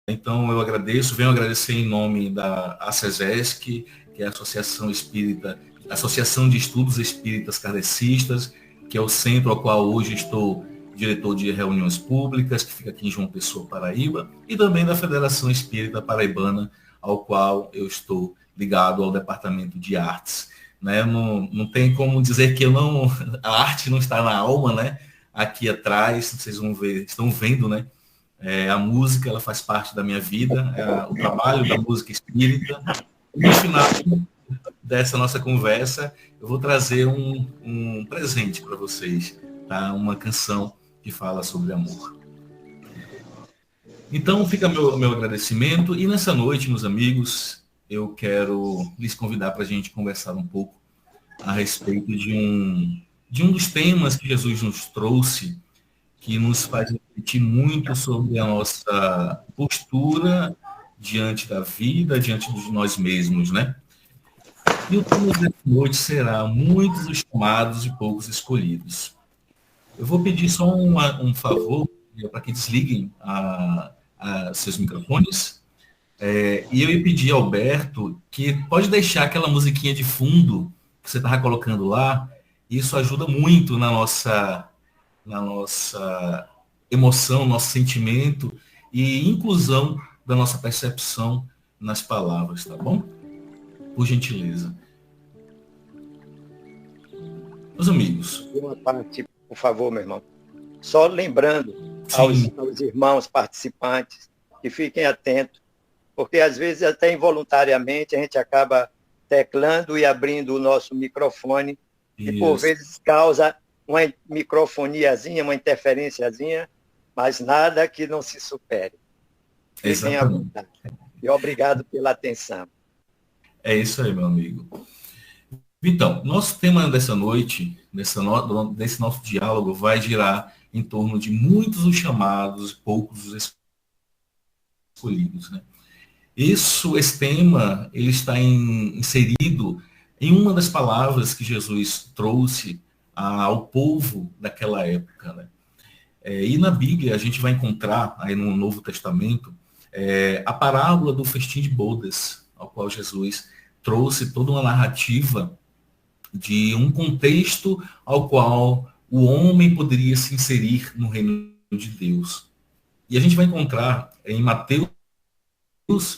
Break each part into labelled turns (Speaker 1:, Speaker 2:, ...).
Speaker 1: Então, eu agradeço, venho agradecer em nome da ACESESC, que é a Associação de Estudos Espíritas Kardecistas, que é o centro ao qual hoje estou diretor de reuniões públicas, que fica aqui em João Pessoa, Paraíba, e também da Federação Espírita Paraibana, ao qual eu estou ligado ao Departamento de Artes. Né? Não tem como dizer que a arte não está na alma, né? Aqui atrás, vocês vão ver, estão vendo, né? A música, ela faz parte da minha vida, o trabalho da música espírita. E no final dessa nossa conversa, eu vou trazer um presente para vocês, tá? Uma canção que fala sobre amor. Então, fica meu agradecimento. E nessa noite, meus amigos, eu quero lhes convidar para a gente conversar um pouco a respeito de um dos temas que Jesus nos trouxe, que nos faz refletir muito sobre a nossa postura diante da vida, diante de nós mesmos, né? E o tema dessa noite será muitos os chamados e poucos escolhidos. Eu vou pedir só um favor para que desliguem seus microfones. E eu ia pedir ao Alberto que pode deixar aquela musiquinha de fundo que você estava colocando lá. Isso ajuda muito na nossa emoção, nosso sentimento e inclusão da nossa percepção nas palavras, tá bom? Por gentileza. Meus amigos.
Speaker 2: Uma parte, por favor, meu irmão. Só lembrando aos irmãos participantes que fiquem atentos, porque às vezes até involuntariamente a gente acaba teclando e abrindo o nosso microfone e por vezes causa uma microfoniazinha, uma interferenciazinha, mas nada que não se supere. Fiquem à vontade. E obrigado pela atenção.
Speaker 1: É isso aí, meu amigo. Então, nosso tema dessa noite, desse nosso diálogo, vai girar em torno de muitos os chamados e poucos os escolhidos, né? Esse tema, ele está inserido em uma das palavras que Jesus trouxe ao povo daquela época, né? E na Bíblia a gente vai encontrar, aí no Novo Testamento, a parábola do festim de bodas, ao qual Jesus trouxe toda uma narrativa de um contexto ao qual o homem poderia se inserir no reino de Deus. E a gente vai encontrar em Mateus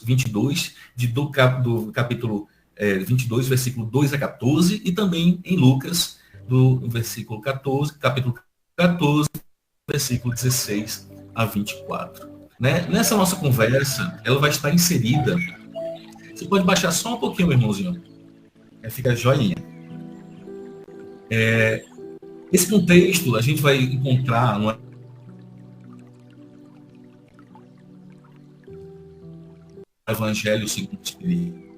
Speaker 1: 22, do capítulo 22, versículo 2 a 14, e também em Lucas, do versículo 14, capítulo 14, versículo 16 a 24. Né? Nessa nossa conversa, ela vai estar inserida. Você pode baixar só um pouquinho, meu irmãozinho. Fica joinha. Esse contexto a gente vai encontrar no Evangelho segundo o Espírito.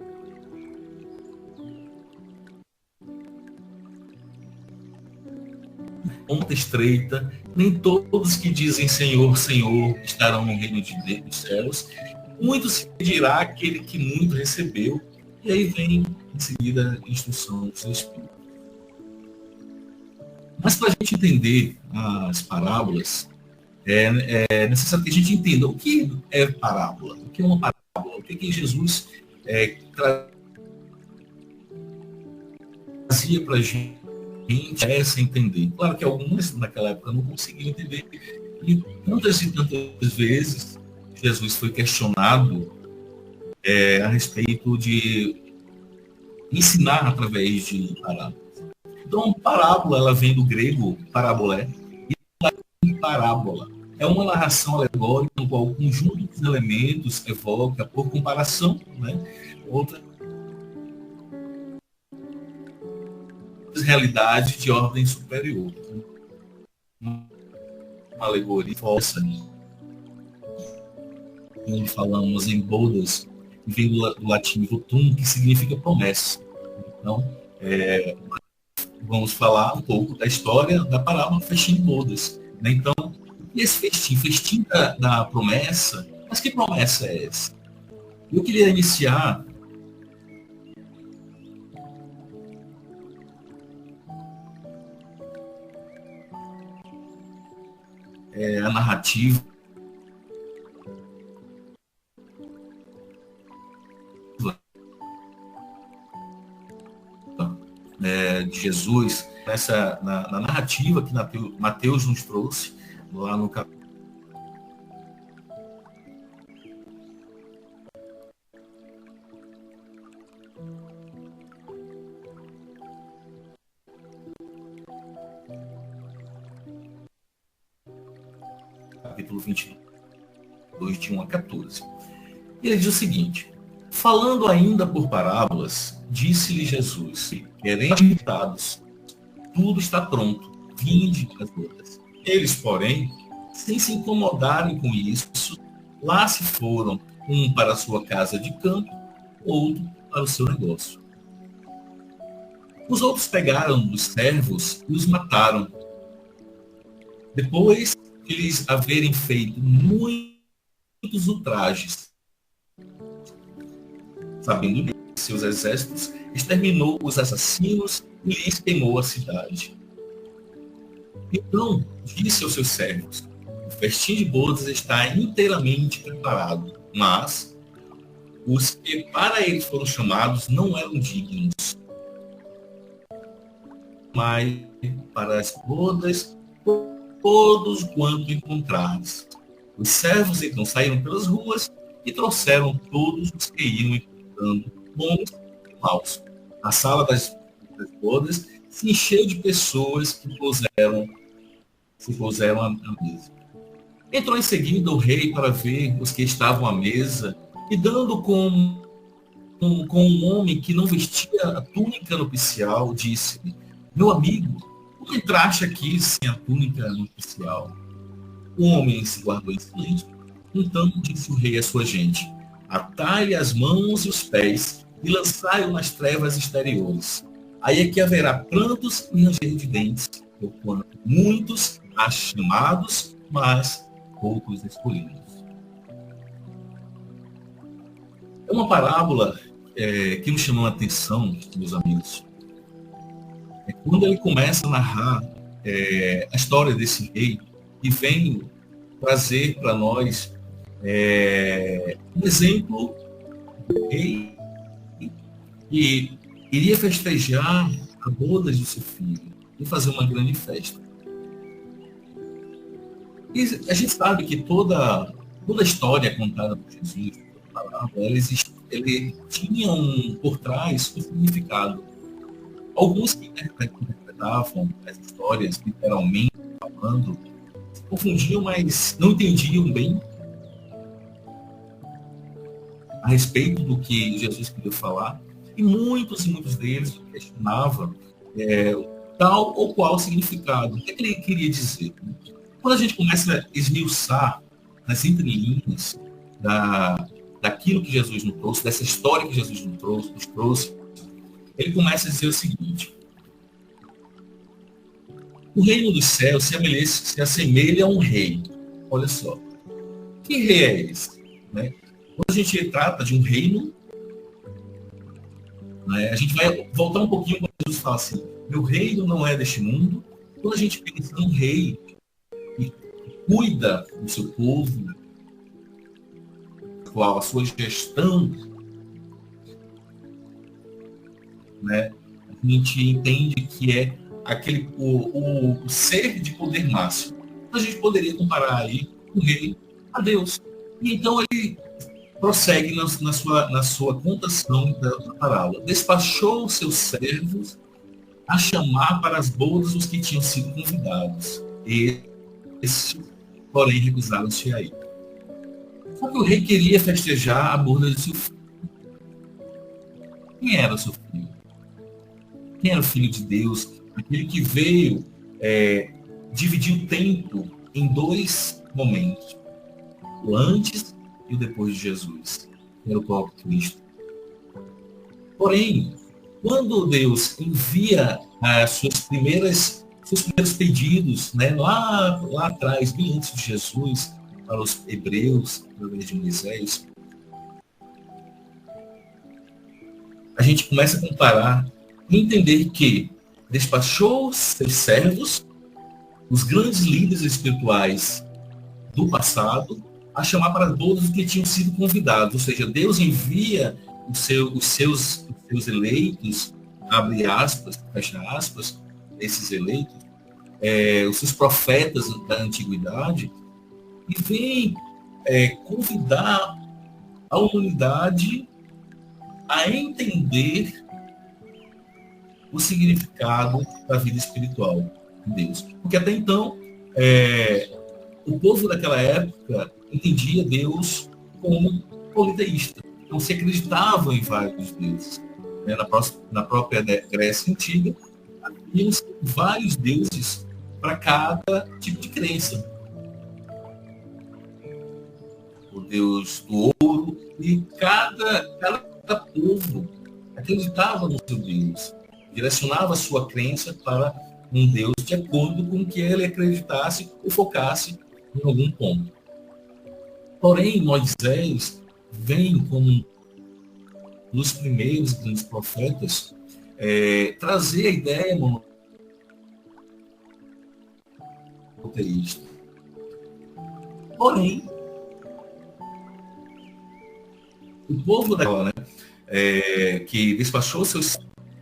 Speaker 1: Ponta estreita, nem todos que dizem Senhor, Senhor estarão no reino de Deus dos céus. Muito se pedirá aquele que muito recebeu. E aí vem em seguida a instrução do seu Espírito. Mas para a gente entender as parábolas, é necessário que a gente entenda o que é parábola, o que é uma parábola, o que Jesus trazia para a gente essa entender. Claro que alguns naquela época não conseguiam entender. E tantas e tantas vezes Jesus foi questionado a respeito de ensinar através de parábolas. Então, parábola, ela vem do grego parabolé, e parábola é uma narração alegórica no qual o conjunto dos elementos evoca, por comparação, né, outras realidades de ordem superior. Uma alegoria falsa, onde falamos em bodas, vem do latim votum, que significa promessa. Então, vamos falar um pouco da história da parábola do festim de bodas. Né? Então, esse festim da promessa, mas que promessa é essa? Eu queria iniciar a narrativa de Jesus, na narrativa que Mateus nos trouxe, lá no capítulo 22, de 1 a 14. E ele diz o seguinte: falando ainda por parábolas, disse-lhe Jesus: querendo invitados, tudo está pronto, vinde às bodas. Eles, porém, sem se incomodarem com isso, lá se foram, um para a sua casa de campo, outro para o seu negócio. Os outros pegaram os servos e os mataram. Depois de lhes haverem feito muitos ultrajes, sabendo disso, seus exércitos, exterminou os assassinos e lhes queimou a cidade. Então disse aos seus servos: o festim de bodas está inteiramente preparado, mas os que para ele foram chamados não eram dignos. Mas para as bodas, todos quanto encontrares. Os servos então saíram pelas ruas e trouxeram todos os que iam encontrando, bons e maus. A sala das bodas se encheu de pessoas que se puseram à mesa. Entrou em seguida o rei para ver os que estavam à mesa, e dando com um homem que não vestia a túnica nupcial, disse-lhe: meu amigo, como entraste aqui sem a túnica nupcial? O homem se guardou em silêncio. Então disse o rei à sua gente: atai-lhe as mãos e os pés e lançai-o nas trevas exteriores. Aí é que haverá prantos e ranger de dentes, porquanto muitos há chamados, mas poucos escolhidos. É uma parábola que nos chamou a atenção, meus amigos. Quando ele começa a narrar a história desse rei, e vem trazer para nós um exemplo do rei que iria festejar a boda de seu filho e fazer uma grande festa. E a gente sabe que toda a história contada por Jesus, ele tinha por trás um significado. Alguns que interpretavam as histórias literalmente falando se confundiam, mas não entendiam bem a respeito do que Jesus queria falar, e muitos deles questionavam tal ou qual significado. O que ele queria dizer? Quando a gente começa a esmiuçar nas entrelinhas daquilo que Jesus nos trouxe, dessa história que Jesus nos trouxe, ele começa a dizer o seguinte: o reino dos céus se assemelha a um rei. Olha só. Que rei é esse? Né? Quando a gente trata de um reino, né, a gente vai voltar um pouquinho quando Jesus fala assim: meu reino não é deste mundo. Quando a gente pensa num rei que cuida do seu povo, qual a sua gestão, né, a gente entende que é o ser de poder máximo. A gente poderia comparar aí o rei a Deus. E então ele prossegue na sua contação da parábola. Despachou os seus servos a chamar para as bodas os que tinham sido convidados. E esses, porém, recusaram-se a ir. Só que o rei queria festejar a boda de seu filho. Quem era o seu filho? Quem era o Filho de Deus? Aquele que veio dividir o tempo em dois momentos: o antes e o depois de Jesus, que era o próprio Cristo. Porém, quando Deus envia seus primeiros pedidos, né, lá atrás, bem antes de Jesus, para os hebreus, através de Moisés, a gente começa a comparar e entender que despachou seus servos, os grandes líderes espirituais do passado, a chamar para as bodas que tinham sido convidados. Ou seja, Deus envia os seus eleitos abre aspas, fecha aspas, esses eleitos, os seus profetas da antiguidade, e vem convidar a humanidade a entender o significado da vida espiritual de Deus. Porque até então, o povo daquela época entendia Deus como politeísta. Então se acreditava em vários deuses. Na própria Grécia Antiga, haviam vários deuses para cada tipo de crença. O deus do ouro, e cada povo acreditava no seu Deus, direcionava a sua crença para um Deus de acordo com o que ele acreditasse ou focasse em algum ponto. Porém, Moisés vem como um dos primeiros grandes profetas trazer a ideia monoteísta. Porém, o povo daquela, que despachou seus...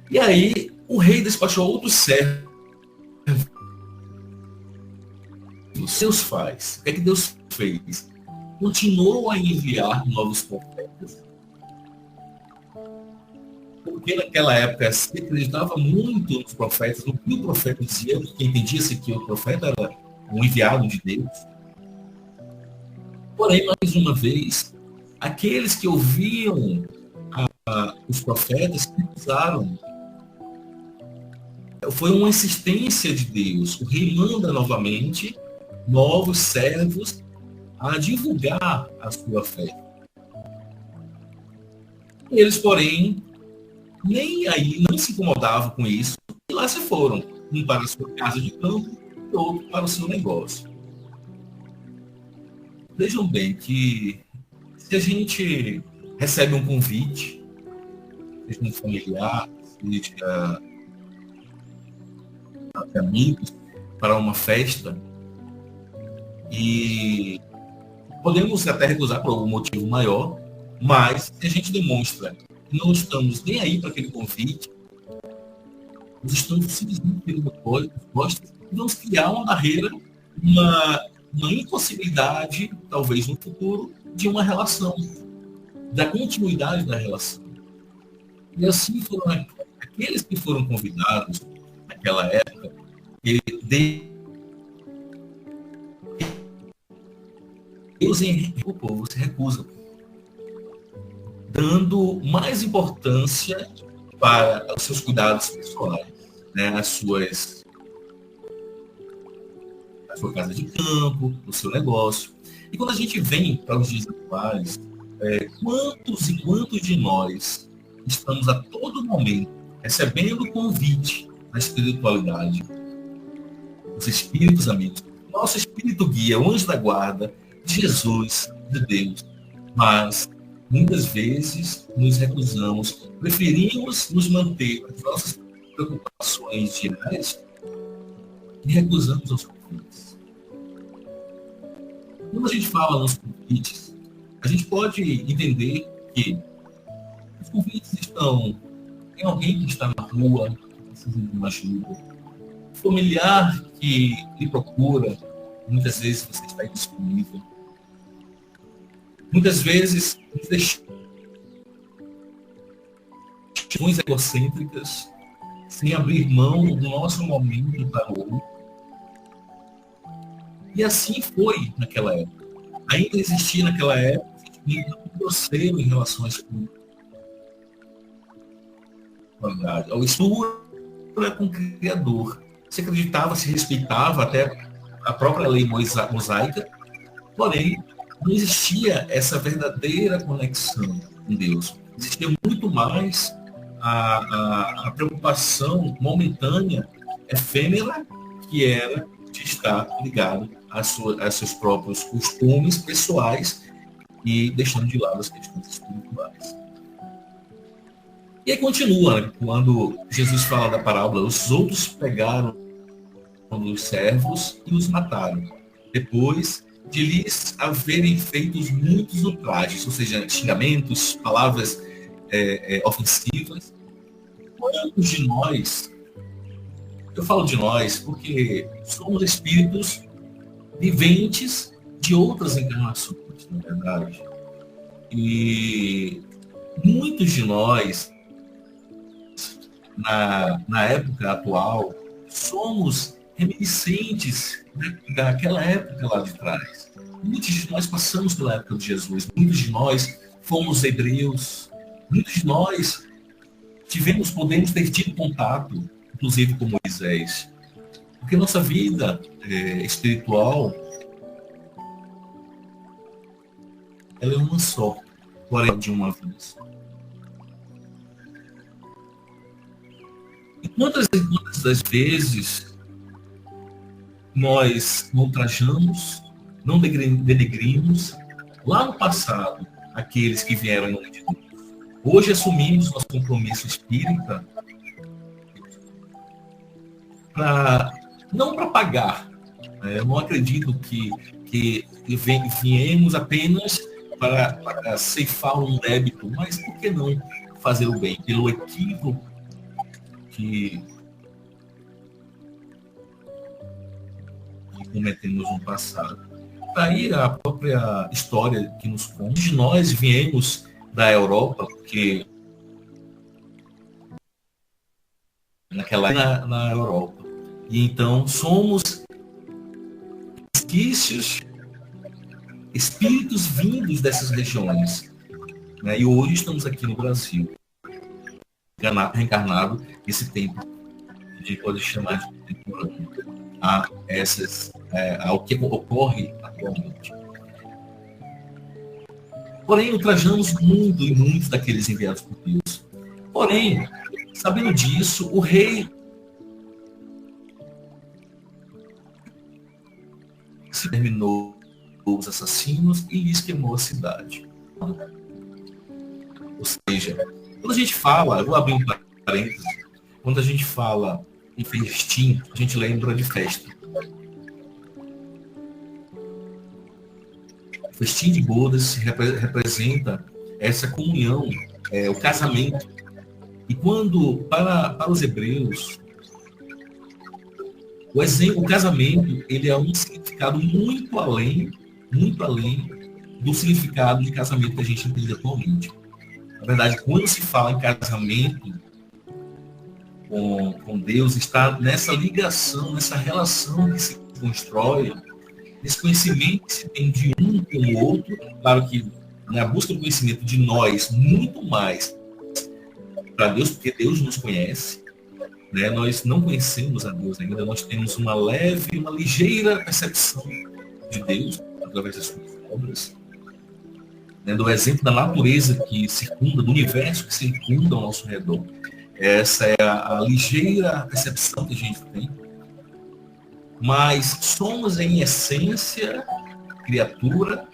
Speaker 1: E aí, o rei despachou outros servos. Seus faz. O que é que Deus fez? Continuou a enviar novos profetas. Porque naquela época se acreditava muito nos profetas, no que o profeta dizia, porque entendia-se que o profeta era um enviado de Deus. Porém, mais uma vez, aqueles que ouviam os profetas recusaram. Foi uma insistência de Deus. O rei manda novamente novos servos a divulgar a sua fé. Eles, porém, nem aí não se incomodavam com isso, e lá se foram, um para a sua casa de campo e outro para o seu negócio. Vejam bem que se a gente recebe um convite, seja um familiar, seja amigos, para uma festa, e podemos até recusar por algum motivo maior, mas se a gente demonstra que não estamos nem aí para aquele convite, nós estamos simplesmente querendo costas, vamos criar uma barreira, uma impossibilidade, talvez no futuro, de uma relação, da continuidade da relação. E assim foram aqueles que foram convidados naquela época, Deus o povo se recusa, dando mais importância para os seus cuidados pessoais, a sua casa de campo, o seu negócio. E quando a gente vem para os dias atuais, quantos e quantos de nós estamos a todo momento recebendo o convite da espiritualidade, os espíritos amigos, nosso espírito guia, o anjo da guarda, Jesus, de Deus, mas muitas vezes nos recusamos, preferimos nos manter com as nossas preocupações diárias e recusamos os convites. Quando a gente fala nos convites, a gente pode entender que os convites estão em alguém que está na rua, que precisa de uma ajuda, familiar que lhe procura, muitas vezes você está indisponível. Muitas vezes, decisões egocêntricas, sem abrir mão do nosso momento para o outro. E assim foi naquela época. Ainda existia naquela época um grosseiro em relação à espiritualidade, ao estudo com o Criador. Se acreditava, se respeitava até a própria lei mosaica, porém, não existia essa verdadeira conexão com Deus. Existia muito mais a preocupação momentânea, efêmera, que era de estar ligado a seus próprios costumes pessoais e deixando de lado as questões espirituais. E aí continua, quando Jesus fala da parábola, os outros pegaram os servos e os mataram, depois de lhes haverem feito muitos ultrajes, ou seja, xingamentos, palavras ofensivas. quantos de nós, eu falo de nós porque somos espíritos viventes de outras encarnações, na verdade. E muitos de nós, na época atual, somos reminiscentes daquela época lá de trás. Muitos de nós passamos pela época de Jesus, muitos de nós fomos hebreus, muitos de nós podemos ter tido contato, inclusive com Moisés. Porque nossa vida espiritual, ela é uma só, porém de uma vez. E quantas das vezes nós não trajamos, não denegrimos lá no passado aqueles que vieram em nome de Deus? Hoje assumimos nosso compromisso espírita não para pagar. Eu não acredito que viemos apenas para ceifar um débito, mas por que não fazer o bem? Pelo equívoco que cometemos no passado. Daí a própria história que nos conta. Nós viemos da Europa, porque naquela na Europa. E então somos resquícios, espíritos vindos dessas regiões. Né? E hoje estamos aqui no Brasil, reencarnado esse tempo, a gente pode chamar de contemporâneo, ao que ocorre atualmente. Porém, ultrajamos muito e muitos daqueles enviados por Deus. Porém, sabendo disso, o rei se terminou os assassinos e lhes queimou a cidade. Ou seja, quando a gente fala, eu vou abrir um parênteses, quando a gente fala em festim, a gente lembra de festa. O festim de bodas representa essa comunhão, o casamento. E quando, para os hebreus, o casamento ele é um significado muito além do significado de casamento que a gente entende atualmente. Na verdade, quando se fala em casamento com Deus, está nessa ligação, nessa relação que se constrói, nesse conhecimento que se tem de um com o outro. Claro que na busca do conhecimento de nós, muito mais para Deus, porque Deus nos conhece, né? Nós não conhecemos a Deus ainda, nós temos uma ligeira percepção de Deus através das suas obras, né? Do exemplo da natureza que circunda, do universo que circunda ao nosso redor. Essa é a ligeira percepção que a gente tem. Mas somos, em essência, criatura.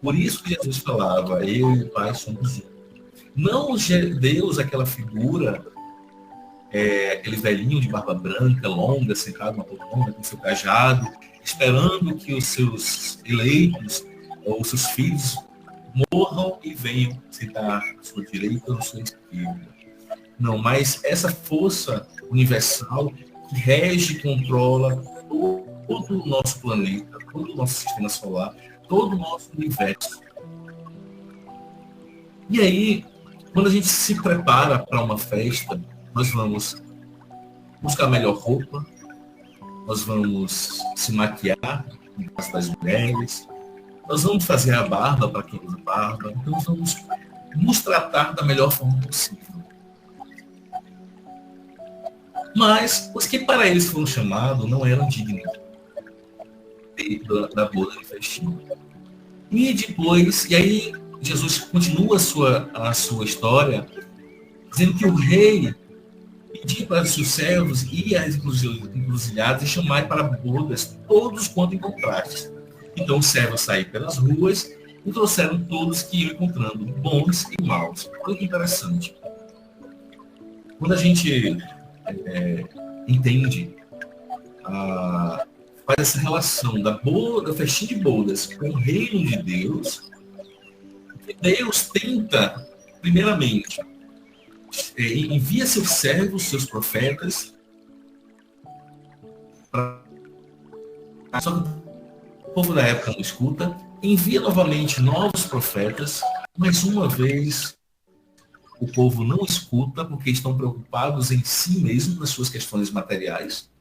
Speaker 1: Por isso que Jesus falava, eu e o Pai somos um. Não Deus, aquela figura, aquele velhinho de barba branca, longa, sentado na poltrona, com seu cajado, esperando que os seus eleitos, ou os seus filhos, morram e venham sentar à sua direita ou à sua esquerda. Não, mas essa força universal que rege e controla todo o nosso planeta, todo o nosso sistema solar, todo o nosso universo. E aí, quando a gente se prepara para uma festa, nós vamos buscar a melhor roupa, nós vamos se maquiar, no caso das mulheres, nós vamos fazer a barba para quem usa barba, então nós vamos nos tratar da melhor forma possível. Mas os que para eles foram chamados não eram dignos da boda de festim. E depois, e aí Jesus continua a sua história, dizendo que o rei pediu para os seus servos ir às encruzilhadas e chamar para bodas todos quanto encontraste. Então os servos saíram pelas ruas e trouxeram todos que iam encontrando, bons e maus. Olha que interessante. Quando a gente entende, faz essa relação da festim de bodas com o reino de Deus, Deus tenta, primeiramente, envia seus servos, seus profetas, só que o povo da época não escuta, envia novamente novos profetas, mas uma vez o povo não escuta porque estão preocupados em si mesmo, nas suas questões materiais.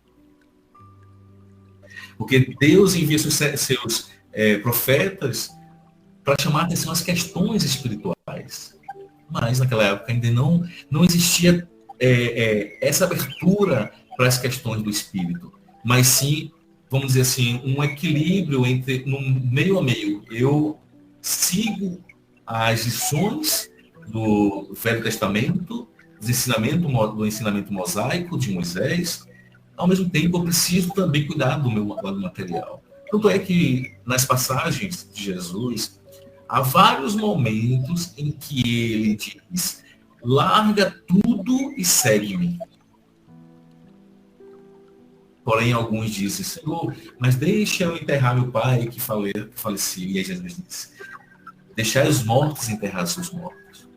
Speaker 1: Porque Deus envia seus profetas para chamar a atenção às questões espirituais. Mas naquela época ainda não existia essa abertura para as questões do espírito, mas sim, vamos dizer assim, um equilíbrio entre no meio a meio. Eu sigo as lições do Velho Testamento, do ensinamento mosaico de Moisés. Ao mesmo tempo, eu preciso também cuidar do meu lado material. Tanto é que nas passagens de Jesus há vários momentos em que ele diz: larga tudo e segue-me. Porém, alguns dizem: Senhor, mas deixa eu enterrar meu pai que faleceu. E aí Jesus disse: deixai os mortos enterrar seus mortos.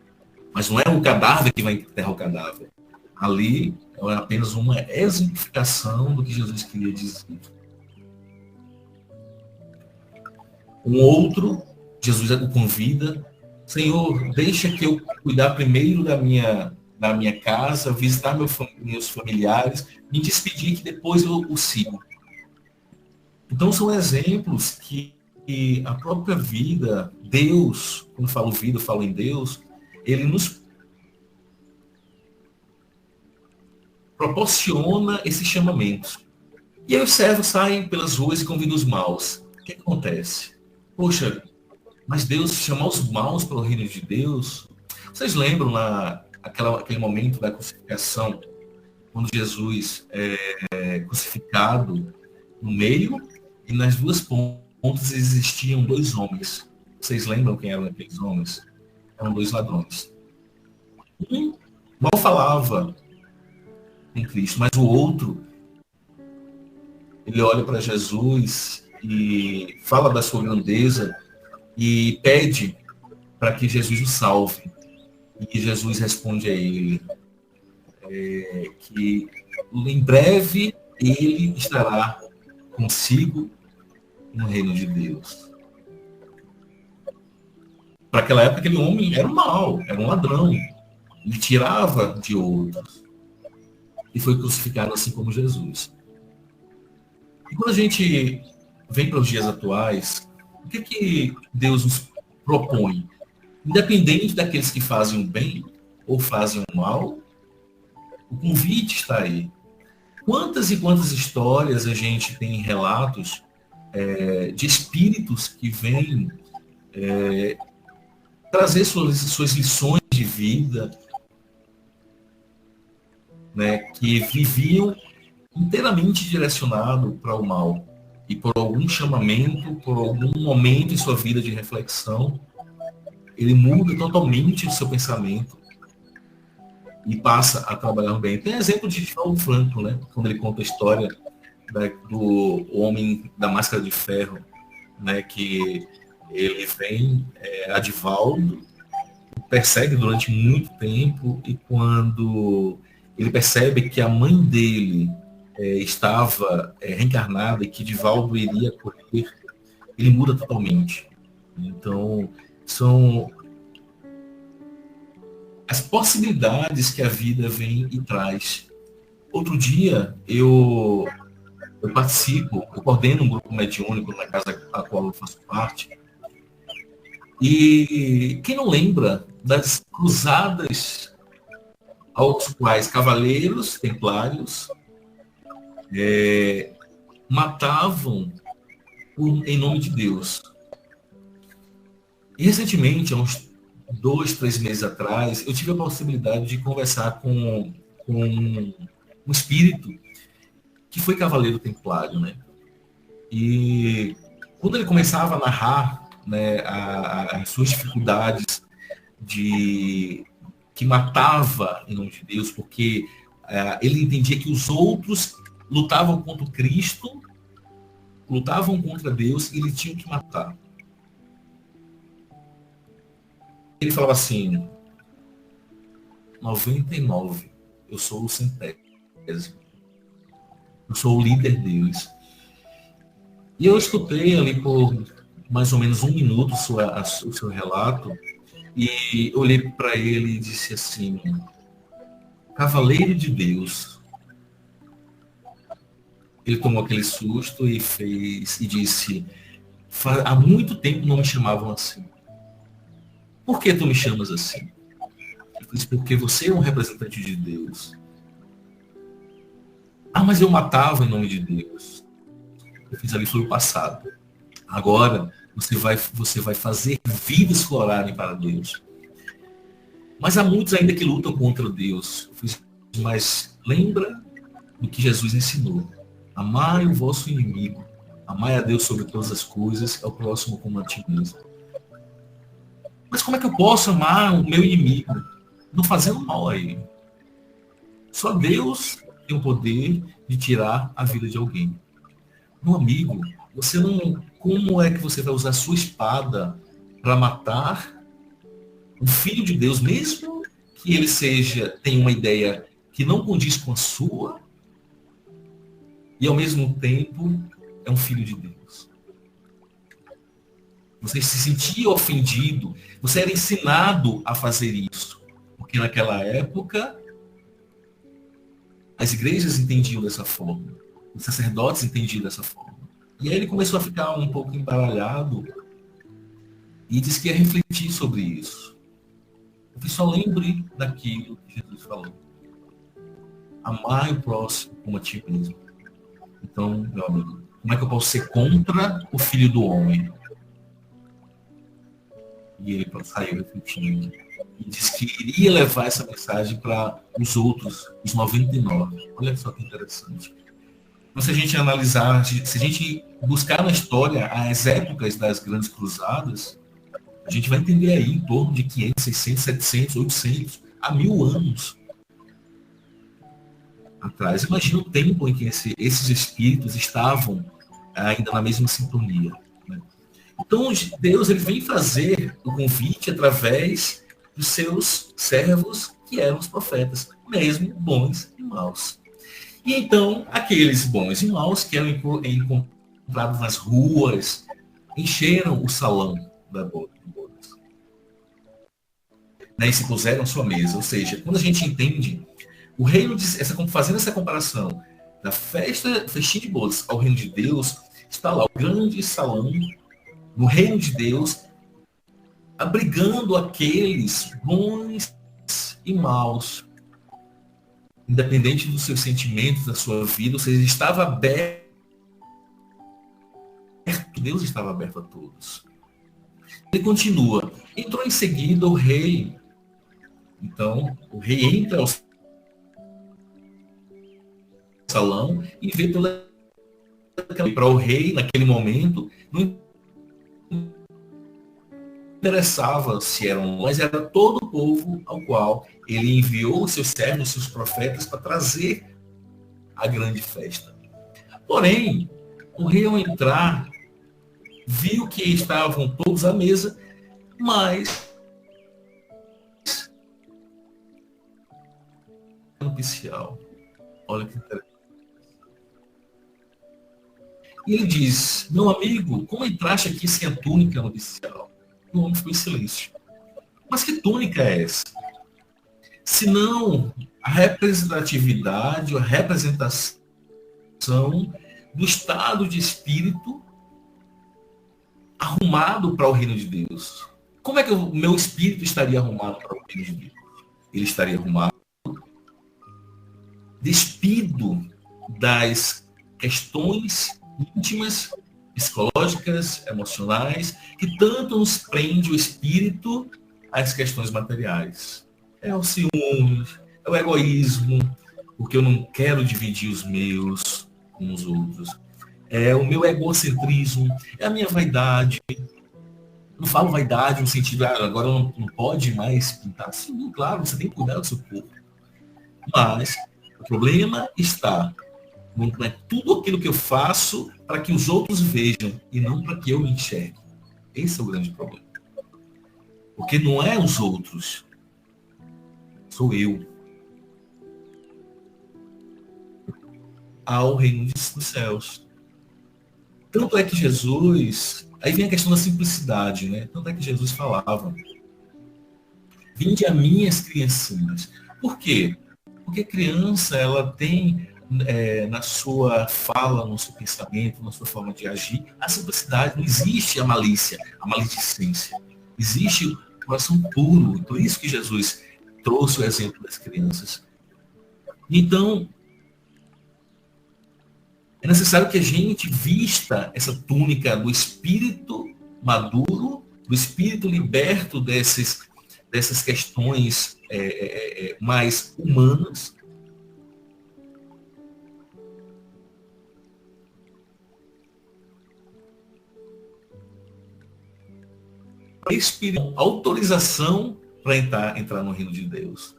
Speaker 1: Mas não é o cadáver que vai enterrar o cadáver. Ali é apenas uma exemplificação do que Jesus queria dizer. Um outro, Jesus o convida: Senhor, deixa que eu cuidar primeiro da minha casa, visitar meus familiares, me despedir, que depois eu o sigo. Então são exemplos que a própria vida, Deus, quando eu falo vida, eu falo em Deus, ele nos proporciona esses chamamentos. E aí os servos saem pelas ruas e convidam os maus. O que acontece? Poxa, mas Deus chamar os maus para o reino de Deus? Vocês lembram aquele momento da crucificação, quando Jesus é crucificado no meio e nas duas pontas existiam dois homens. Vocês lembram quem eram aqueles homens? Eram dois ladrões. Um mal falava em Cristo, mas o outro, ele olha para Jesus e fala da sua grandeza e pede para que Jesus o salve. E Jesus responde a ele que em breve ele estará consigo no reino de Deus. Para aquela época, aquele homem era um mau, era um ladrão. Ele tirava de outros. E foi crucificado assim como Jesus. E quando a gente vem para os dias atuais, o que Deus nos propõe? Independente daqueles que fazem o bem ou fazem o mal, o convite está aí. Quantas e quantas histórias a gente tem relatos de espíritos que vêm trazer suas lições de vida, né, que viviam inteiramente direcionado para o mal. E por algum chamamento, por algum momento em sua vida de reflexão, ele muda totalmente o seu pensamento e passa a trabalhar bem. Tem exemplo de Divaldo Franco, né? Quando ele conta a história do homem da máscara de ferro, né? Que ele vem a Divaldo, persegue durante muito tempo, e quando ele percebe que a mãe dele estava reencarnada e que Divaldo iria acolher, ele muda totalmente. Então, são as possibilidades que a vida vem e traz. Outro dia, eu coordeno um grupo mediúnico na casa a qual eu faço parte, e quem não lembra das cruzadas aos quais cavaleiros templários matavam em nome de Deus. E recentemente, há uns 2, 3 meses atrás, eu tive a possibilidade de conversar com um espírito que foi cavaleiro templário, né? E quando ele começava a narrar, né, as suas dificuldades que matava em nome de Deus, porque ele entendia que os outros lutavam contra o Cristo, lutavam contra Deus, e ele tinha que matar. Ele falava assim: 99. Eu sou o centésimo. Eu sou o líder deles. E eu escutei ali por mais ou menos 1 minuto o seu relato e olhei para ele e disse assim: Cavaleiro de Deus. Ele tomou aquele susto e disse: há muito tempo não me chamavam assim. Por que tu me chamas assim? Eu disse: porque você é um representante de Deus. Ah, mas eu matava em nome de Deus. Eu fiz ali foi o passado. Agora você vai fazer vidas florarem para Deus. Mas há muitos ainda que lutam contra Deus. Mas lembra do que Jesus ensinou. Amai o vosso inimigo. Amai a Deus sobre todas as coisas, é o próximo como a ti mesmo. Mas como é que eu posso amar o meu inimigo? Não fazendo mal a ele. Só Deus tem o poder de tirar a vida de alguém. Meu amigo, você não. Como é que você vai usar a sua espada para matar um filho de Deus, mesmo que ele tenha uma ideia que não condiz com a sua, e ao mesmo tempo é um filho de Deus? Você se sentia ofendido, você era ensinado a fazer isso, porque naquela época as igrejas entendiam dessa forma, os sacerdotes entendiam dessa forma. E aí ele começou a ficar um pouco embaralhado e disse que ia refletir sobre isso. Eu só lembre daquilo que Jesus falou. Amar o próximo como a ti mesmo. Então, meu amigo, como é que eu posso ser contra o Filho do Homem? E ele saiu refletindo. E disse que iria levar essa mensagem para os outros, os 99. Olha só que interessante. Então, se a gente analisar, se a gente buscar na história as épocas das grandes cruzadas, a gente vai entender aí em torno de 500, 600, 700, 800, a 1000 anos atrás. Imagina o tempo em que esses espíritos estavam ainda na mesma sintonia. Né? Então, Deus ele vem fazer o convite através dos seus servos, que eram os profetas, mesmo bons e maus. E então, aqueles bons e maus que eram encontrados nas ruas, encheram o salão da boda. Né, e se puseram à sua mesa. Ou seja, quando a gente entende o reino fazendo essa comparação da festinha de bodas ao reino de Deus, está lá o grande salão no reino de Deus, abrigando aqueles bons e maus, independente dos seus sentimentos, da sua vida. Ou seja, estava aberto, Deus estava aberto a todos. Ele continua. Entrou em seguida o rei. Então, o rei entra ao salão e vê toda aquela... Para o rei, naquele momento, não interessava se eram, mas era todo o povo ao qual ele enviou os seus servos, os seus profetas, para trazer a grande festa. Porém, o rei, ao entrar, viu que estavam todos à mesa, mas nupcial. Olha que interessante. E ele diz: meu amigo, como entraste aqui sem a túnica nupcial? O homem ficou em silêncio. Mas que túnica é essa? Se não a representatividade, a representação do estado de espírito arrumado para o reino de Deus. Como é que o meu espírito estaria arrumado para o reino de Deus? Ele estaria arrumado, despido das questões íntimas, psicológicas, emocionais, que tanto nos prende o espírito às questões materiais. É o ciúme, é o egoísmo, porque eu não quero dividir os meus com os outros. É o meu egocentrismo, é a minha vaidade. Não falo vaidade no sentido, agora não pode mais pintar. Sim, claro, você tem que cuidar do seu corpo. Mas o problema está não é tudo aquilo que eu faço para que os outros vejam e não para que eu me enxergue. Esse é o grande problema. Porque não é os outros. sou eu, ao reino dos céus. Tanto é que Jesus, aí vem a questão da simplicidade, né? Tanto é que Jesus falava, vinde a mim as criancinhas. Por quê? Porque a criança, ela tem na sua fala, no seu pensamento, na sua forma de agir, a simplicidade. Não existe a malícia, a maledicência. Existe o coração puro. Por isso que Jesus trouxe o exemplo das crianças. Então, é necessário que a gente vista essa túnica do espírito maduro, do espírito liberto dessas questões mais humanas. Espírito, autorização para entrar no reino de Deus.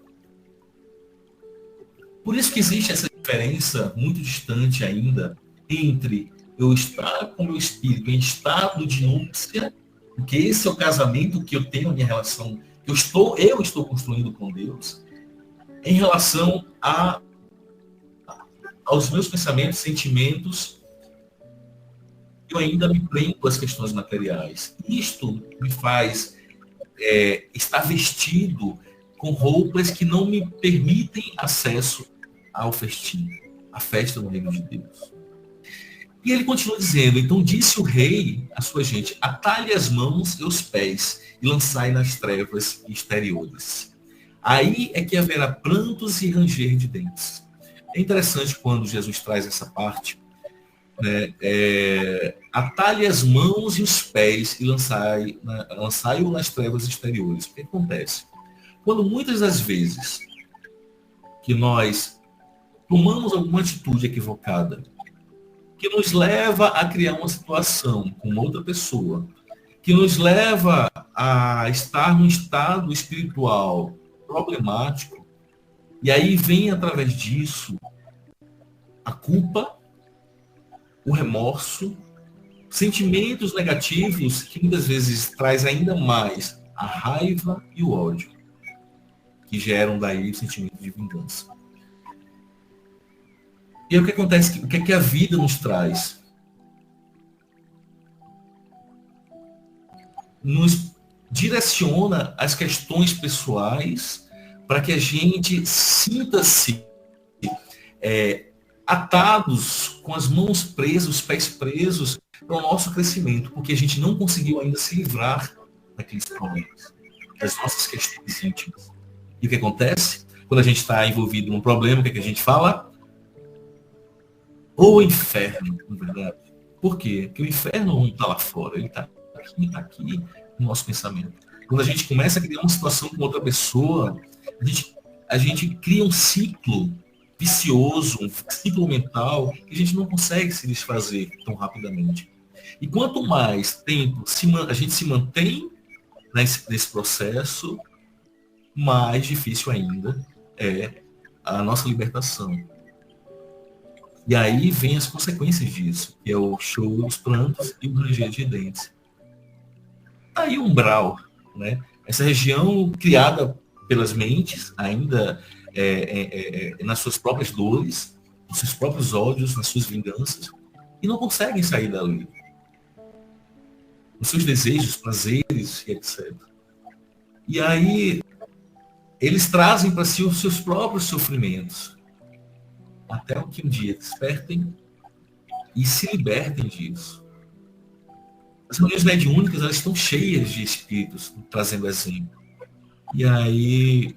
Speaker 1: Por isso que existe essa diferença muito distante ainda entre eu estar com o meu espírito em estado de núpcia, porque esse é o casamento que eu tenho, a minha relação, eu estou construindo com Deus, em relação aos meus pensamentos, sentimentos, eu ainda me prendo às questões materiais. Isto me faz estar vestido com roupas que não me permitem acesso ao festim, à festa no reino de Deus. E ele continua dizendo, então disse o rei à sua gente, atalhe as mãos e os pés e lançai nas trevas exteriores. Aí é que haverá prantos e ranger de dentes. É interessante quando Jesus traz essa parte, né? Atalhe as mãos e os pés e lançai-o nas trevas exteriores. O que acontece? Quando muitas das vezes que nós tomamos alguma atitude equivocada, que nos leva a criar uma situação com outra pessoa, que nos leva a estar num estado espiritual problemático, e aí vem através disso a culpa, o remorso, sentimentos negativos que muitas vezes traz ainda mais a raiva e o ódio, que geram daí o sentimento de vingança. E aí o que acontece? O que é que a vida nos traz? Nos direciona as questões pessoais para que a gente sinta-se atados, com as mãos presas, os pés presos para o nosso crescimento, porque a gente não conseguiu ainda se livrar daqueles problemas, das nossas questões íntimas. E o que acontece? Quando a gente está envolvido num problema, o que é que a gente fala? O inferno, na verdade. Por quê? Porque o inferno não está lá fora, ele está aqui no nosso pensamento. Quando a gente começa a criar uma situação com outra pessoa, a gente cria um ciclo vicioso, um ciclo mental, que a gente não consegue se desfazer tão rapidamente. E quanto mais tempo a gente se mantém nesse processo, mais difícil ainda é a nossa libertação. E aí vem as consequências disso, que é o choro, os prantos e o ranger de dentes. Aí o umbral, né? Essa região criada pelas mentes, ainda nas suas próprias dores, nos seus próprios ódios, nas suas vinganças, e não conseguem sair dali. Nos seus desejos, prazeres e etc. E aí eles trazem para si os seus próprios sofrimentos, até que um dia despertem e se libertem disso. As reuniões mediúnicas, elas estão cheias de espíritos trazendo exemplo. E aí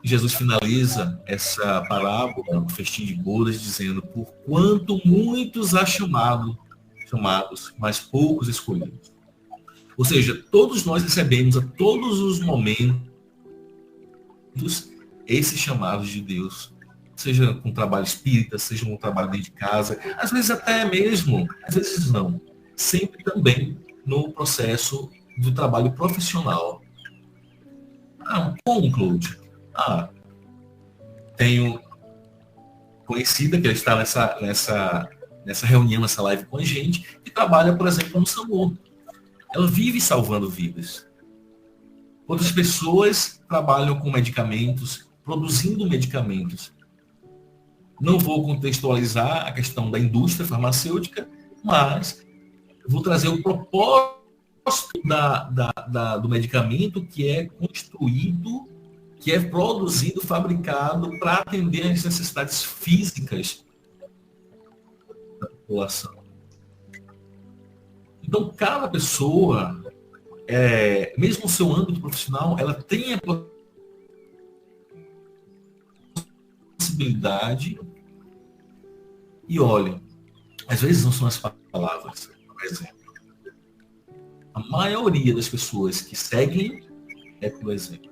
Speaker 1: Jesus finaliza essa parábola, o festim de bodas, dizendo, por quanto muitos há chamados, mas poucos escolhidos. Ou seja, todos nós recebemos a todos os momentos esses chamados de Deus, seja com trabalho espírita, seja com trabalho dentro de casa, às vezes até mesmo, às vezes não, sempre também no processo do trabalho profissional. Como, Cláudio? Tenho conhecida que ela está nessa reunião, nessa live com a gente, que trabalha, por exemplo, no SAMU. Ela vive salvando vidas. Outras pessoas trabalham com medicamentos, produzindo medicamentos. Não vou contextualizar a questão da indústria farmacêutica, mas vou trazer o propósito do medicamento que é construído, que é produzido, fabricado para atender às necessidades físicas da população. Então, cada pessoa, mesmo o seu âmbito profissional, ela tem a possibilidade, e olha, às vezes não são as palavras, por exemplo. A maioria das pessoas que seguem é pelo exemplo.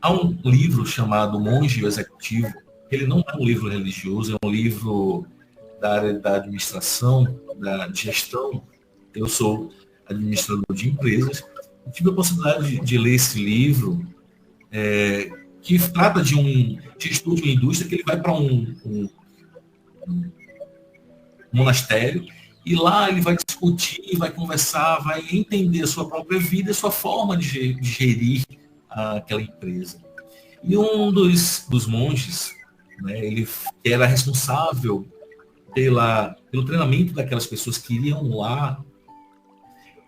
Speaker 1: Há um livro chamado Monge e o Executivo. Ele não é um livro religioso, é um livro da área da administração, da gestão. Eu sou administrador de empresas. Eu tive a possibilidade de ler esse livro, que trata de um gestor de uma indústria que ele vai para um monastério, e lá ele vai discutir, vai conversar, vai entender a sua própria vida, a sua forma de gerir aquela empresa. E um dos monges, né, ele era responsável pelo treinamento daquelas pessoas que iriam lá,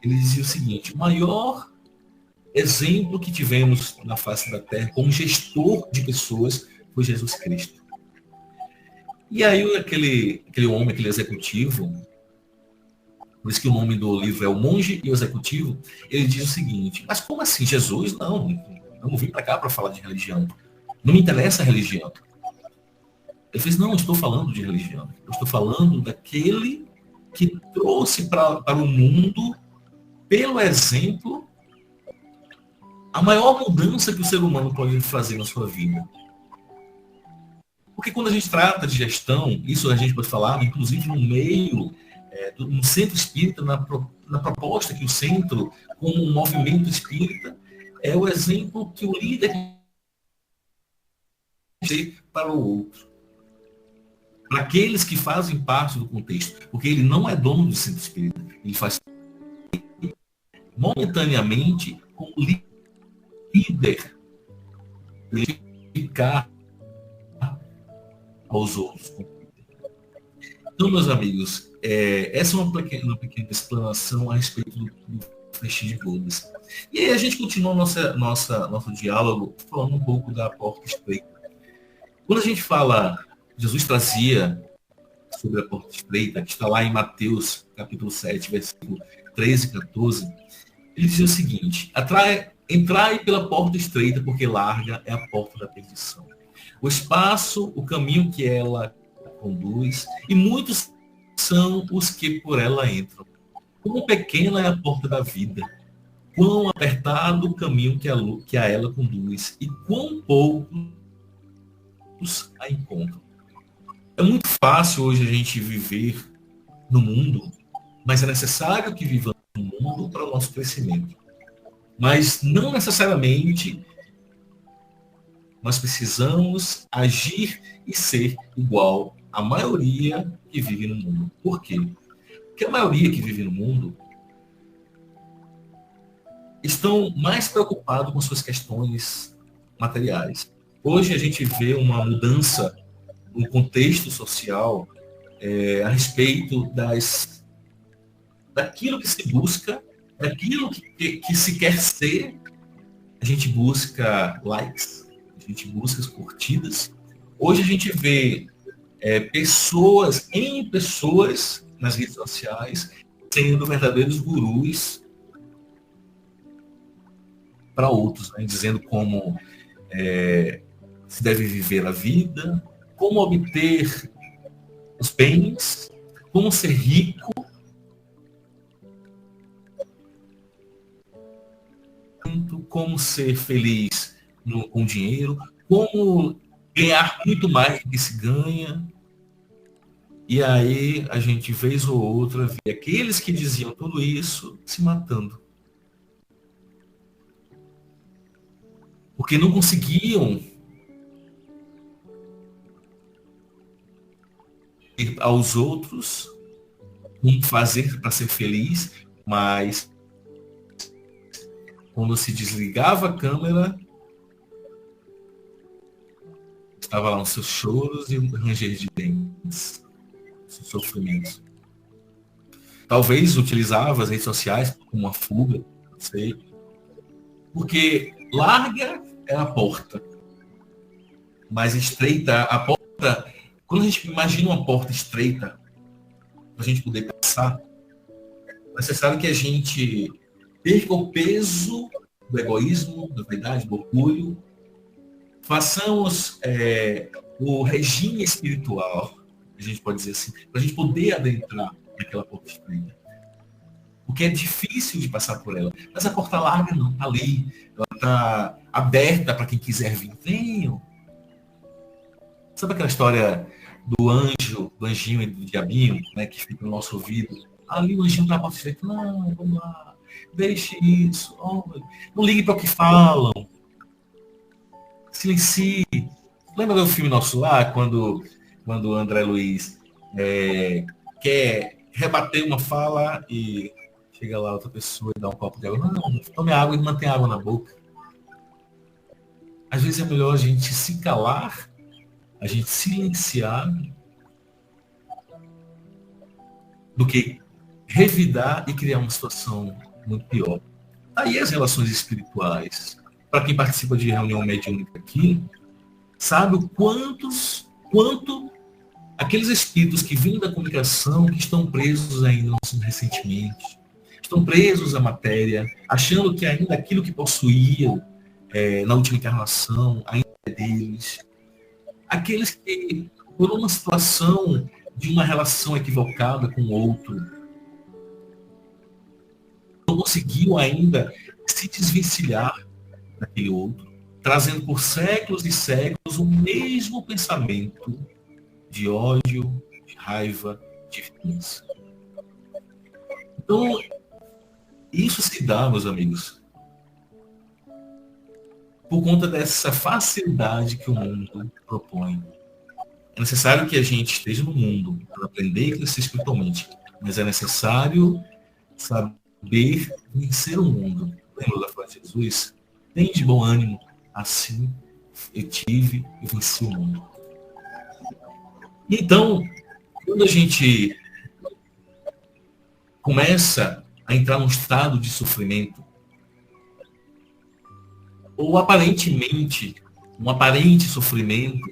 Speaker 1: ele dizia o seguinte: o maior exemplo que tivemos na face da Terra como gestor de pessoas foi Jesus Cristo. E aí aquele homem, aquele executivo, por isso que o nome do livro é O Monge e o Executivo, ele diz o seguinte: mas como assim, Jesus? Não, eu não vim para cá para falar de religião. Não me interessa a religião. Ele fez: não, eu estou falando de religião. Eu estou falando daquele que trouxe para o mundo, pelo exemplo, a maior mudança que o ser humano pode fazer na sua vida. Porque quando a gente trata de gestão, isso a gente pode falar, inclusive no meio, no centro espírita, na proposta que o centro, como um movimento espírita, é o exemplo que o líder tem para o outro. Para aqueles que fazem parte do contexto. Porque ele não é dono do centro espírita. Ele faz momentaneamente como líder. Ele ficar aos outros. Então, meus amigos, essa é uma pequena explanação a respeito do Flecha de Bodas. E aí a gente continua nosso diálogo falando um pouco da porta estreita. Quando a gente fala, Jesus trazia sobre a porta estreita, que está lá em Mateus, capítulo 7, versículo 13 e 14, ele dizia o seguinte: entrai pela porta estreita, porque larga é a porta da perdição. O espaço, o caminho que ela conduz, e muitos são os que por ela entram. Quão pequena é a porta da vida, quão apertado o caminho que a ela conduz, e quão poucos a encontram. É muito fácil hoje a gente viver no mundo, mas é necessário que vivamos no mundo para o nosso crescimento. Mas não necessariamente nós precisamos agir e ser igual à maioria que vive no mundo. Por quê? Porque a maioria que vive no mundo estão mais preocupados com suas questões materiais. Hoje a gente vê uma mudança no contexto social a respeito daquilo que se busca, daquilo que se quer ser. A gente busca likes, a gente busca as curtidas. Hoje a gente vê pessoas nas redes sociais sendo verdadeiros gurus para outros, né? Dizendo como se deve viver a vida, como obter os bens, como ser rico, como ser feliz com dinheiro, como ganhar muito mais do que se ganha. E aí a gente, vez ou outra, vê aqueles que diziam tudo isso se matando. Porque não conseguiam ir aos outros como fazer para ser feliz, mas quando se desligava a câmera, estava lá nos seus choros e ranger de dentes, seus sofrimentos. Talvez utilizava as redes sociais como uma fuga, não sei. Porque larga é a porta, mas estreita, a porta, quando a gente imagina uma porta estreita, para a gente poder passar, é necessário que a gente perca o peso do egoísmo, da vaidade, do orgulho, façamos o regime espiritual, a gente pode dizer assim, para a gente poder adentrar naquela porta estreita. Porque é difícil de passar por ela. Mas a porta larga não, está ali. Ela está aberta para quem quiser vir. Venham. Sabe aquela história do anjo, do anjinho e do diabinho, né, que fica no nosso ouvido? Ali o anjinho está na porta estreita. Não, vamos lá. Deixe isso. Oh, não ligue para o que falam. Silencie. Lembra do filme Nosso Lar, quando o André Luiz quer rebater uma fala e chega lá outra pessoa e dá um copo de água. Não, tome água e mantém água na boca. Às vezes é melhor a gente se calar, a gente silenciar, do que revidar e criar uma situação muito pior. Aí as relações espirituais. Para quem participa de reunião mediúnica aqui, sabe o quanto aqueles espíritos que vêm da comunicação, que estão presos ainda nos ressentimentos, estão presos à matéria, achando que ainda aquilo que possuíam na última encarnação ainda é deles. Aqueles que, por uma situação de uma relação equivocada com o outro, não conseguiu ainda se desvencilhar daquele outro, trazendo por séculos e séculos o mesmo pensamento de ódio, de raiva, de vingança. Então, isso se dá, meus amigos, por conta dessa facilidade que o mundo propõe. É necessário que a gente esteja no mundo para aprender e crescer espiritualmente, mas é necessário saber vencer o mundo. Lembra da frase de Jesus? Tem de bom ânimo, assim eu tive e venci o mundo. Então, quando a gente começa a entrar num estado de sofrimento, ou aparentemente, um aparente sofrimento,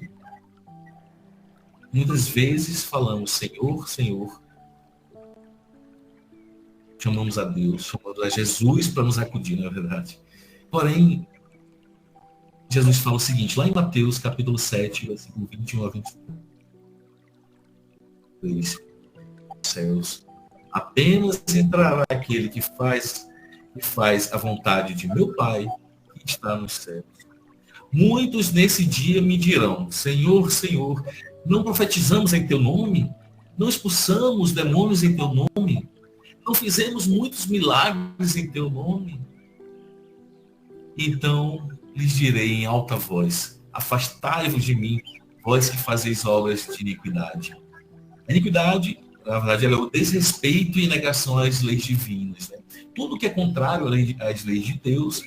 Speaker 1: muitas vezes falamos, Senhor, Senhor, chamamos a Deus, chamamos a Jesus para nos acudir, não é verdade? Porém, Jesus fala o seguinte, lá em Mateus, capítulo 7, versículo 21 a 23, céus, apenas entrará aquele que faz a vontade de meu Pai, que está nos céus. Muitos nesse dia me dirão, Senhor, Senhor, não profetizamos em teu nome? Não expulsamos demônios em teu nome? Não fizemos muitos milagres em teu nome? Então lhes direi em alta voz, afastai-vos de mim, vós que fazeis obras de iniquidade. A iniquidade, na verdade, é o desrespeito e negação às leis divinas. Né? Tudo que é contrário às leis de Deus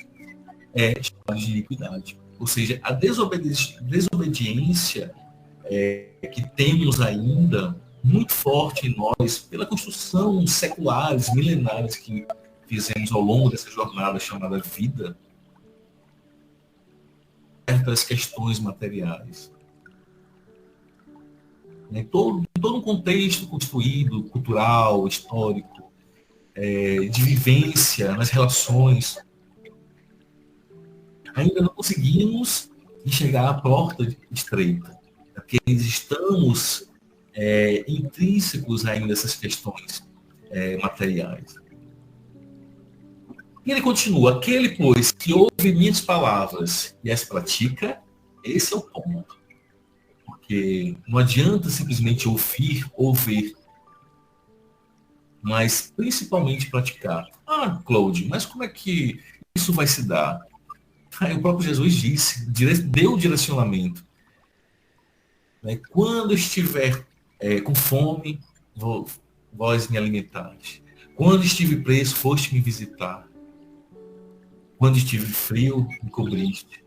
Speaker 1: é chamado de iniquidade. Ou seja, a desobediência que temos ainda muito forte em nós, pela construção seculares, milenares que fizemos ao longo dessa jornada chamada vida, certas questões materiais. Todo um contexto construído, cultural, histórico, de vivência nas relações, ainda não conseguimos enxergar a porta estreita, porque estamos intrínsecos ainda nessas questões materiais. E ele continua, aquele, pois, que ouve minhas palavras e as pratica, esse é o ponto. Porque não adianta simplesmente ouvir, mas principalmente praticar. Ah, Claude, mas como é que isso vai se dar? O próprio Jesus disse, deu o direcionamento. Quando estiver com fome, vós me alimentais. Quando estive preso, foste me visitar. Quando estive frio, me cobriste.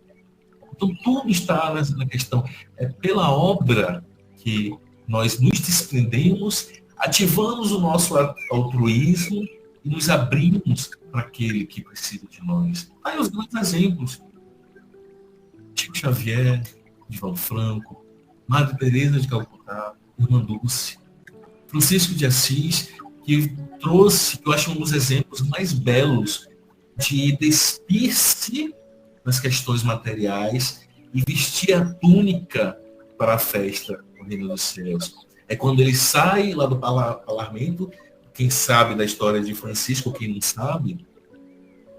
Speaker 1: Então, tudo está na questão. É pela obra que nós nos desprendemos, ativamos o nosso altruísmo e nos abrimos para aquele que precisa de nós. Aí os grandes exemplos. Chico Xavier, Divaldo Franco, Madre Teresa de Calcutá, Irmã Dulce, Francisco de Assis, que trouxe, que eu acho um dos exemplos mais belos de despir-se nas questões materiais e vestir a túnica para a festa no Reino dos Céus. É quando ele sai lá do parlamento, quem sabe da história de Francisco, quem não sabe,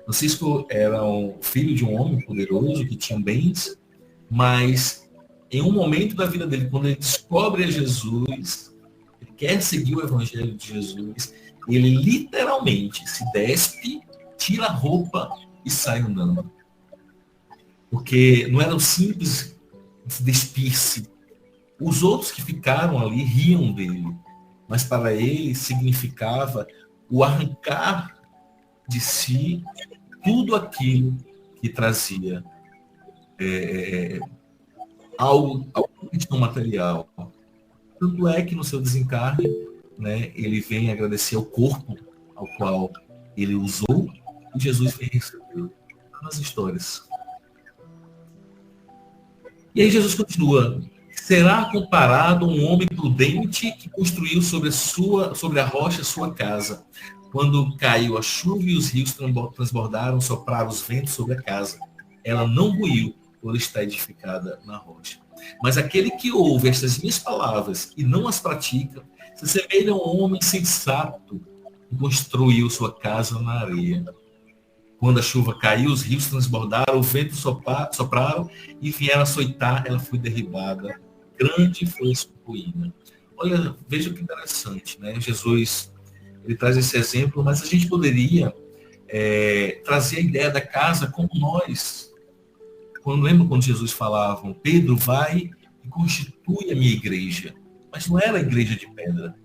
Speaker 1: Francisco era um filho de um homem poderoso que tinha bens, mas em um momento da vida dele, quando ele descobre a Jesus, ele quer seguir o evangelho de Jesus, ele literalmente se despe, tira a roupa e sai andando. Porque não era o simples despir-se. Os outros que ficaram ali riam dele, mas para ele significava o arrancar de si tudo aquilo que trazia algo questão material. Tanto é que no seu desencarne, né, ele vem agradecer ao corpo ao qual ele usou e Jesus vem receber nas histórias. E aí Jesus continua: será comparado um homem prudente que construiu sobre a rocha sua casa. Quando caiu a chuva e os rios transbordaram, sopraram os ventos sobre a casa. Ela não ruiu, por estar edificada na rocha. Mas aquele que ouve estas minhas palavras e não as pratica, se assemelha a um homem sensato que construiu sua casa na areia. Quando a chuva caiu, os rios transbordaram, o vento sopraram e vieram açoitar, ela foi derribada. Grande foi a sua ruína. Olha, veja que interessante, né? Jesus, ele traz esse exemplo, mas a gente poderia trazer a ideia da casa como nós. Lembra quando Jesus falava, Pedro, vai e constitui a minha igreja. Mas não era a igreja de pedra,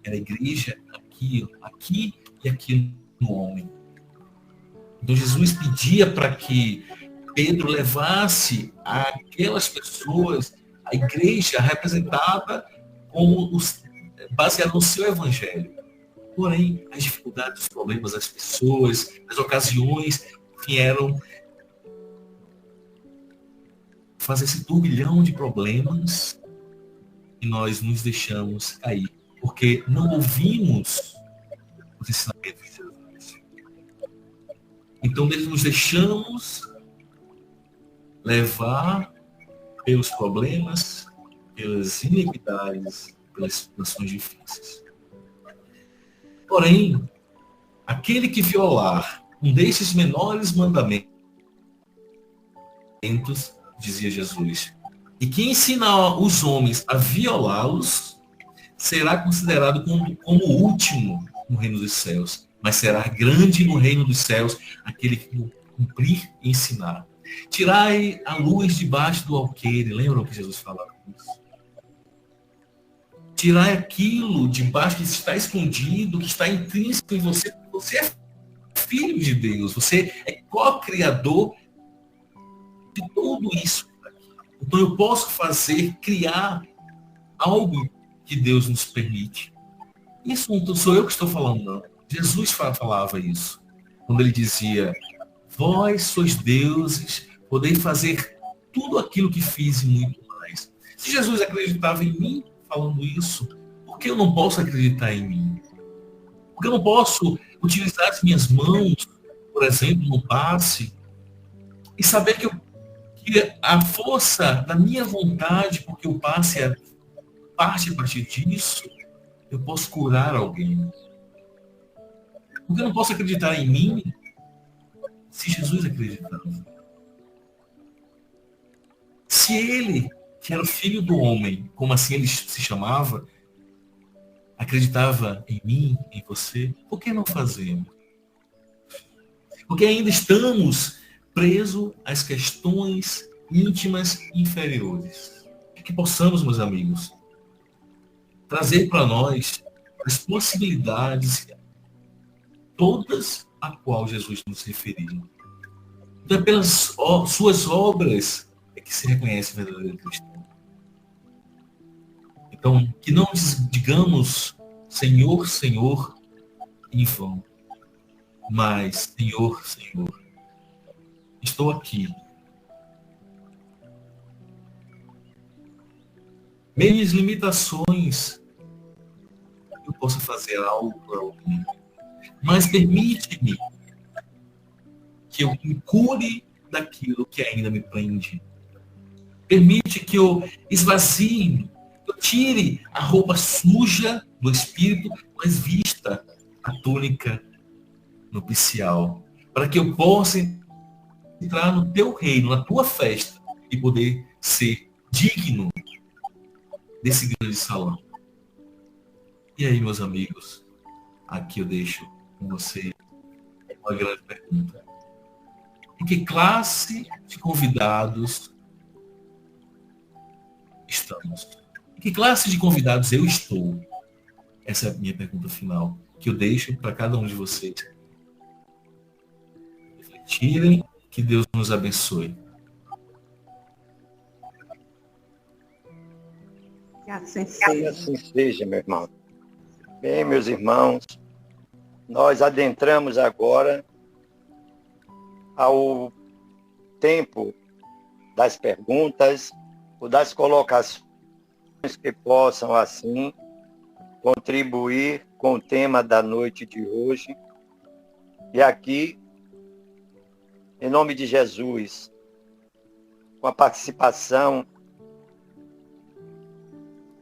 Speaker 1: era a igreja aqui e aqui no homem. Então Jesus pedia para que Pedro levasse aquelas pessoas, a igreja representada como baseada no seu evangelho. Porém, as dificuldades, os problemas das pessoas, as ocasiões vieram fazer esse turbilhão de problemas e nós nos deixamos cair, porque não ouvimos os ensinamentos de Jesus. Então, nós nos deixamos levar pelos problemas, pelas iniquidades, pelas situações difíceis. Porém, aquele que violar um desses menores mandamentos, dizia Jesus, e que ensina os homens a violá-los, será considerado como o último no reino dos céus, mas será grande no reino dos céus aquele que cumprir e ensinar. Tirai a luz debaixo do alqueire, lembram que Jesus falava isso? Tirai aquilo debaixo que está escondido, que está intrínseco em você. Você é filho de Deus, você é co-criador de tudo isso. Então eu posso criar algo que Deus nos permite. Isso não sou eu que estou falando, não. Jesus falava isso. Quando ele dizia, vós sois deuses, podeis fazer tudo aquilo que fiz e muito mais. Se Jesus acreditava em mim falando isso, por que eu não posso acreditar em mim? Por que eu não posso utilizar as minhas mãos, por exemplo, no passe, e saber que a força da minha vontade, porque o passe é parte a partir disso, eu posso curar alguém. Porque eu não posso acreditar em mim se Jesus acreditava. Se ele, que era o filho do homem, como assim ele se chamava, acreditava em mim, em você, por que não fazemos? Porque ainda estamos presos às questões íntimas inferiores. Que possamos, meus amigos, trazer para nós as possibilidades todas a qual Jesus nos referiu. Então é pelas suas obras é que se reconhece o verdadeiro cristão. Então, que não digamos Senhor, Senhor, em vão, mas Senhor, Senhor, estou aqui. Minhas limitações, eu posso fazer algo para alguém, mas permite-me que eu me cure daquilo que ainda me prende. Permite que eu esvazie, que eu tire a roupa suja do espírito, mas vista a túnica nupcial, para que eu possa entrar no teu reino, na tua festa, e poder ser digno desse grande salão. E aí, meus amigos, aqui eu deixo com você uma grande pergunta. Em que classe de convidados estamos? Em que classe de convidados eu estou? Essa é a minha pergunta final, que eu deixo para cada um de vocês refletirem. Que Deus nos abençoe.
Speaker 3: Que assim
Speaker 2: Que
Speaker 3: seja.
Speaker 2: assim seja, meu irmão. Bem, meus irmãos, nós adentramos agora ao tempo das perguntas ou das colocações que possam, assim, contribuir com o tema da noite de hoje. E aqui, em nome de Jesus, com a participação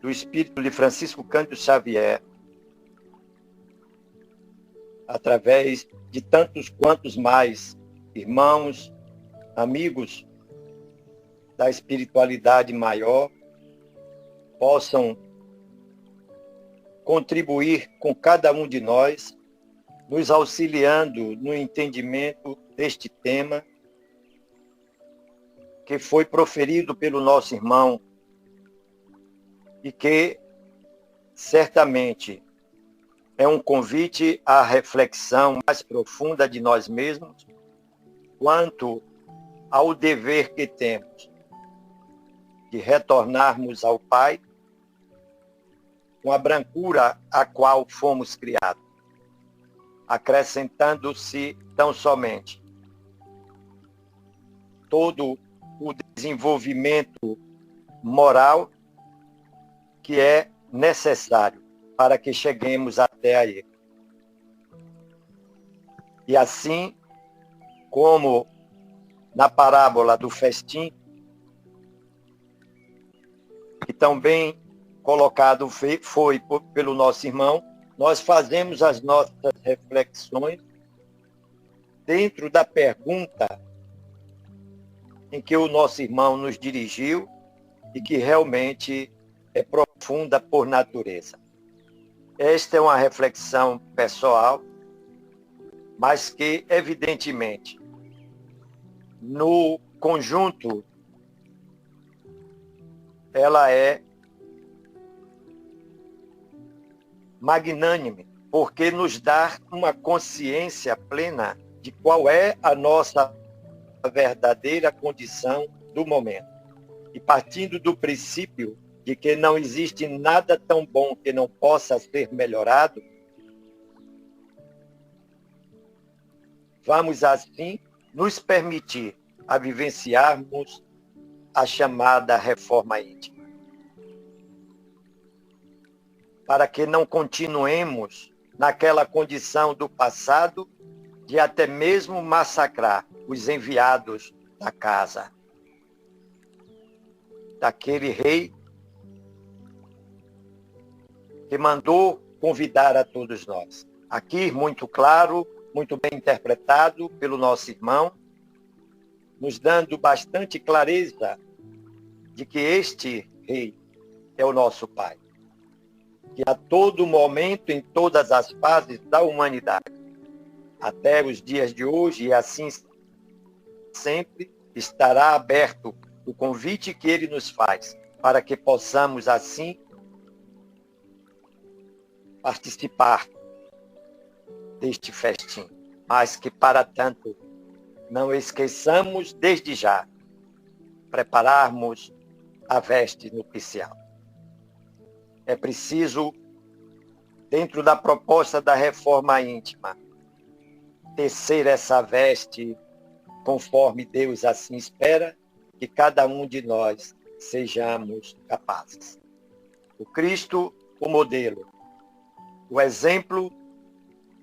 Speaker 2: do Espírito de Francisco Cândido Xavier, através de tantos quantos mais irmãos, amigos da espiritualidade maior, possam contribuir com cada um de nós, nos auxiliando no entendimento deste tema que foi proferido pelo nosso irmão e que certamente é um convite à reflexão mais profunda de nós mesmos quanto ao dever que temos de retornarmos ao Pai com a brancura a qual fomos criados, acrescentando-se tão somente todo o desenvolvimento moral que é necessário para que cheguemos até a Ele. E assim como na parábola do festim, que tão bem colocado foi pelo nosso irmão, nós fazemos as nossas reflexões dentro da pergunta em que o nosso irmão nos dirigiu e que realmente é profunda por natureza. Esta é uma reflexão pessoal, mas que, evidentemente, no conjunto, ela é magnânime, porque nos dá uma consciência plena de qual é a nossa verdadeira condição do momento. E partindo do princípio de que não existe nada tão bom que não possa ser melhorado, vamos assim nos permitir a vivenciarmos a chamada reforma íntima. Para que não continuemos naquela condição do passado de até mesmo massacrar os enviados da casa, daquele rei que mandou convidar a todos nós. Aqui, muito claro, muito bem interpretado pelo nosso irmão, nos dando bastante clareza de que este rei é o nosso Pai, que a todo momento, em todas as fases da humanidade, até os dias de hoje, e assim sempre, estará aberto o convite que ele nos faz, para que possamos, assim, participar deste festim. Mas que, para tanto, não esqueçamos desde já prepararmos a veste nupcial. É preciso, dentro da proposta da reforma íntima, tecer essa veste conforme Deus assim espera que cada um de nós sejamos capazes. O Cristo, o modelo, o exemplo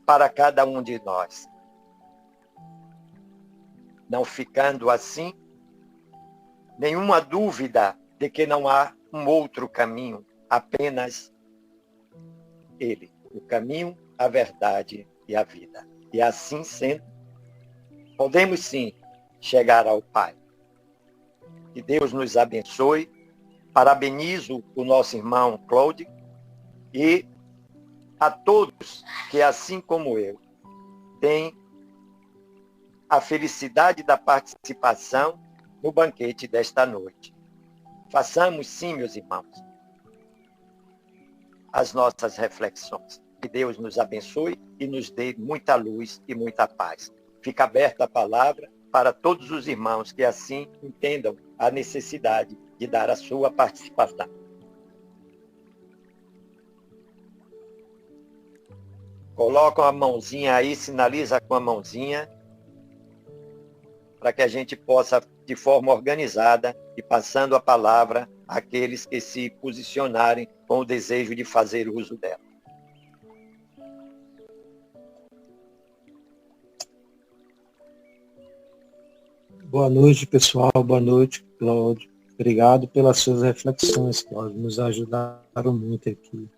Speaker 2: para cada um de nós. Não ficando assim, nenhuma dúvida de que não há um outro caminho, apenas Ele, o caminho, a verdade e a vida. E assim sendo, podemos sim chegar ao Pai. Que Deus nos abençoe. Parabenizo o nosso irmão Cláudio e a todos que, assim como eu, têm a felicidade da participação no banquete desta noite. Façamos sim, meus irmãos, as nossas reflexões. Que Deus nos abençoe e nos dê muita luz e muita paz. Fica aberta a palavra para todos os irmãos que assim entendam a necessidade de dar a sua participação. Colocam a mãozinha aí, sinaliza com a mãozinha, para que a gente possa, de forma organizada, e passando a palavra àqueles que se posicionarem com o desejo de fazer uso dela.
Speaker 3: Boa noite, pessoal. Boa noite, Cláudio. Obrigado pelas suas reflexões, Cláudio. Nos ajudaram muito aqui.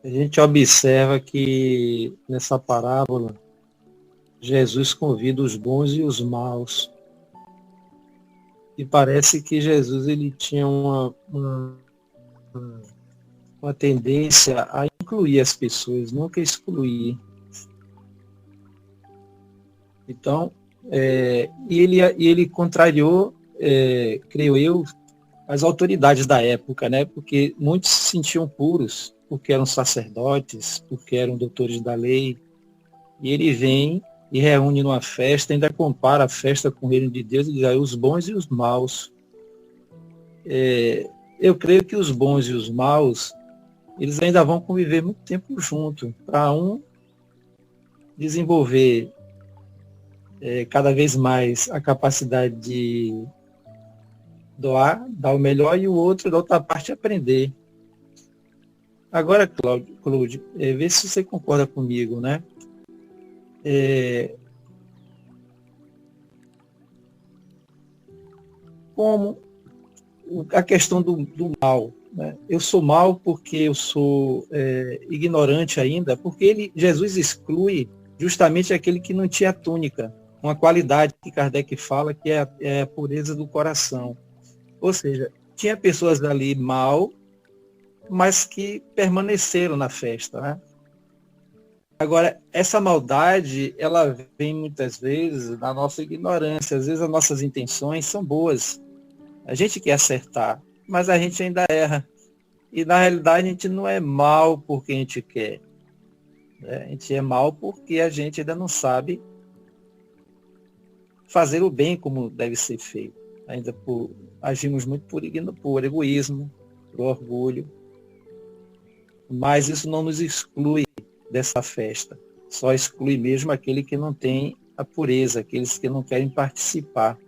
Speaker 3: A gente observa que nessa parábola, Jesus convida os bons e os maus. E parece que Jesus ele tinha uma tendência a incluir as pessoas, nunca excluir. Então, ele contrariou, creio eu, as autoridades da época, né? Porque muitos se sentiam puros, porque eram sacerdotes, porque eram doutores da lei. E ele vem e reúne numa festa, ainda compara a festa com o reino de Deus e diz aí, os bons e os maus. Eu creio que os bons e os maus, eles ainda vão conviver muito tempo junto, para um desenvolver cada vez mais a capacidade de doar, dar o melhor, e o outro, da outra parte, aprender. Agora, Cláudio, vê se você concorda comigo, né? Como a questão do mal, né? Eu sou mal porque eu sou ignorante ainda, porque Jesus exclui justamente aquele que não tinha túnica, uma qualidade que Kardec fala que é a pureza do coração. Ou seja, tinha pessoas ali mal, mas que permaneceram na festa, né? Agora, essa maldade, ela vem muitas vezes da nossa ignorância. Às vezes as nossas intenções são boas. A gente quer acertar, mas a gente ainda erra. E na realidade a gente não é mal porque a gente quer. A gente é mal porque a gente ainda não sabe fazer o bem como deve ser feito. Ainda agimos muito por egoísmo, por orgulho. Mas isso não nos exclui dessa festa. Só exclui mesmo aquele que não tem a pureza, aqueles que não querem participar.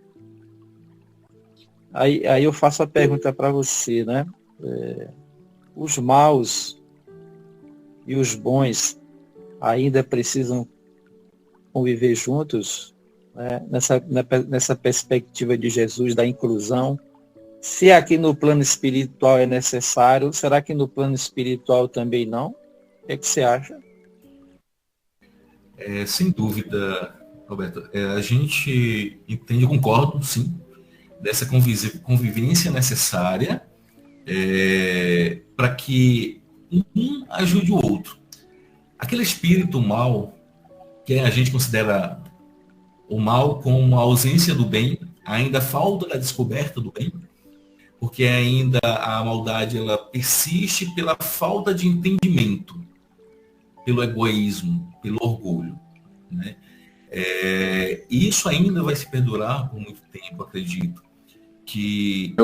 Speaker 3: Aí eu faço a pergunta para você, né? Os maus e os bons ainda precisam conviver juntos, né? Nessa perspectiva de Jesus, da inclusão. Se aqui no plano espiritual é necessário, será que no plano espiritual também não? O que você acha?
Speaker 1: Sem dúvida, Roberto. A gente entende, eu concordo, sim, dessa convivência necessária para que um ajude o outro. Aquele espírito mal, que a gente considera o mal como a ausência do bem, ainda falta da descoberta do bem, porque ainda a maldade ela persiste pela falta de entendimento, pelo egoísmo, pelo orgulho, né? E isso ainda vai se perdurar por muito tempo, acredito. Que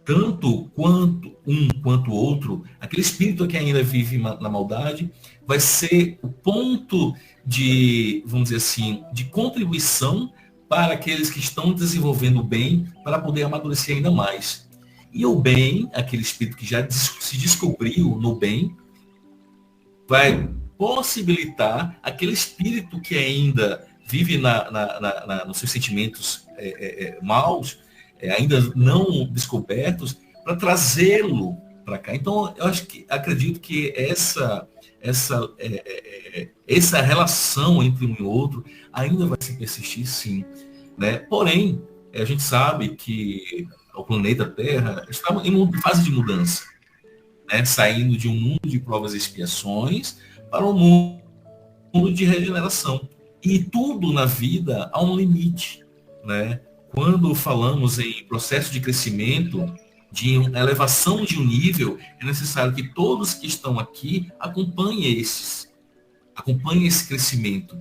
Speaker 1: tanto quanto um quanto o outro, aquele espírito que ainda vive na maldade, vai ser o ponto de, vamos dizer assim, de contribuição para aqueles que estão desenvolvendo o bem, para poder amadurecer ainda mais. E o bem, aquele espírito que já se descobriu no bem, vai possibilitar aquele espírito que ainda vive nos seus sentimentos maus, ainda não descobertos, para trazê-lo para cá. Então, eu acredito que essa relação entre um e outro ainda vai se persistir, sim, né? Porém, a gente sabe que o planeta Terra está em fase de mudança, né? Saindo de um mundo de provas e expiações para um mundo de regeneração. E tudo na vida há um limite, né? Quando falamos em processo de crescimento, de elevação de um nível, é necessário que todos que estão aqui acompanhem esse crescimento.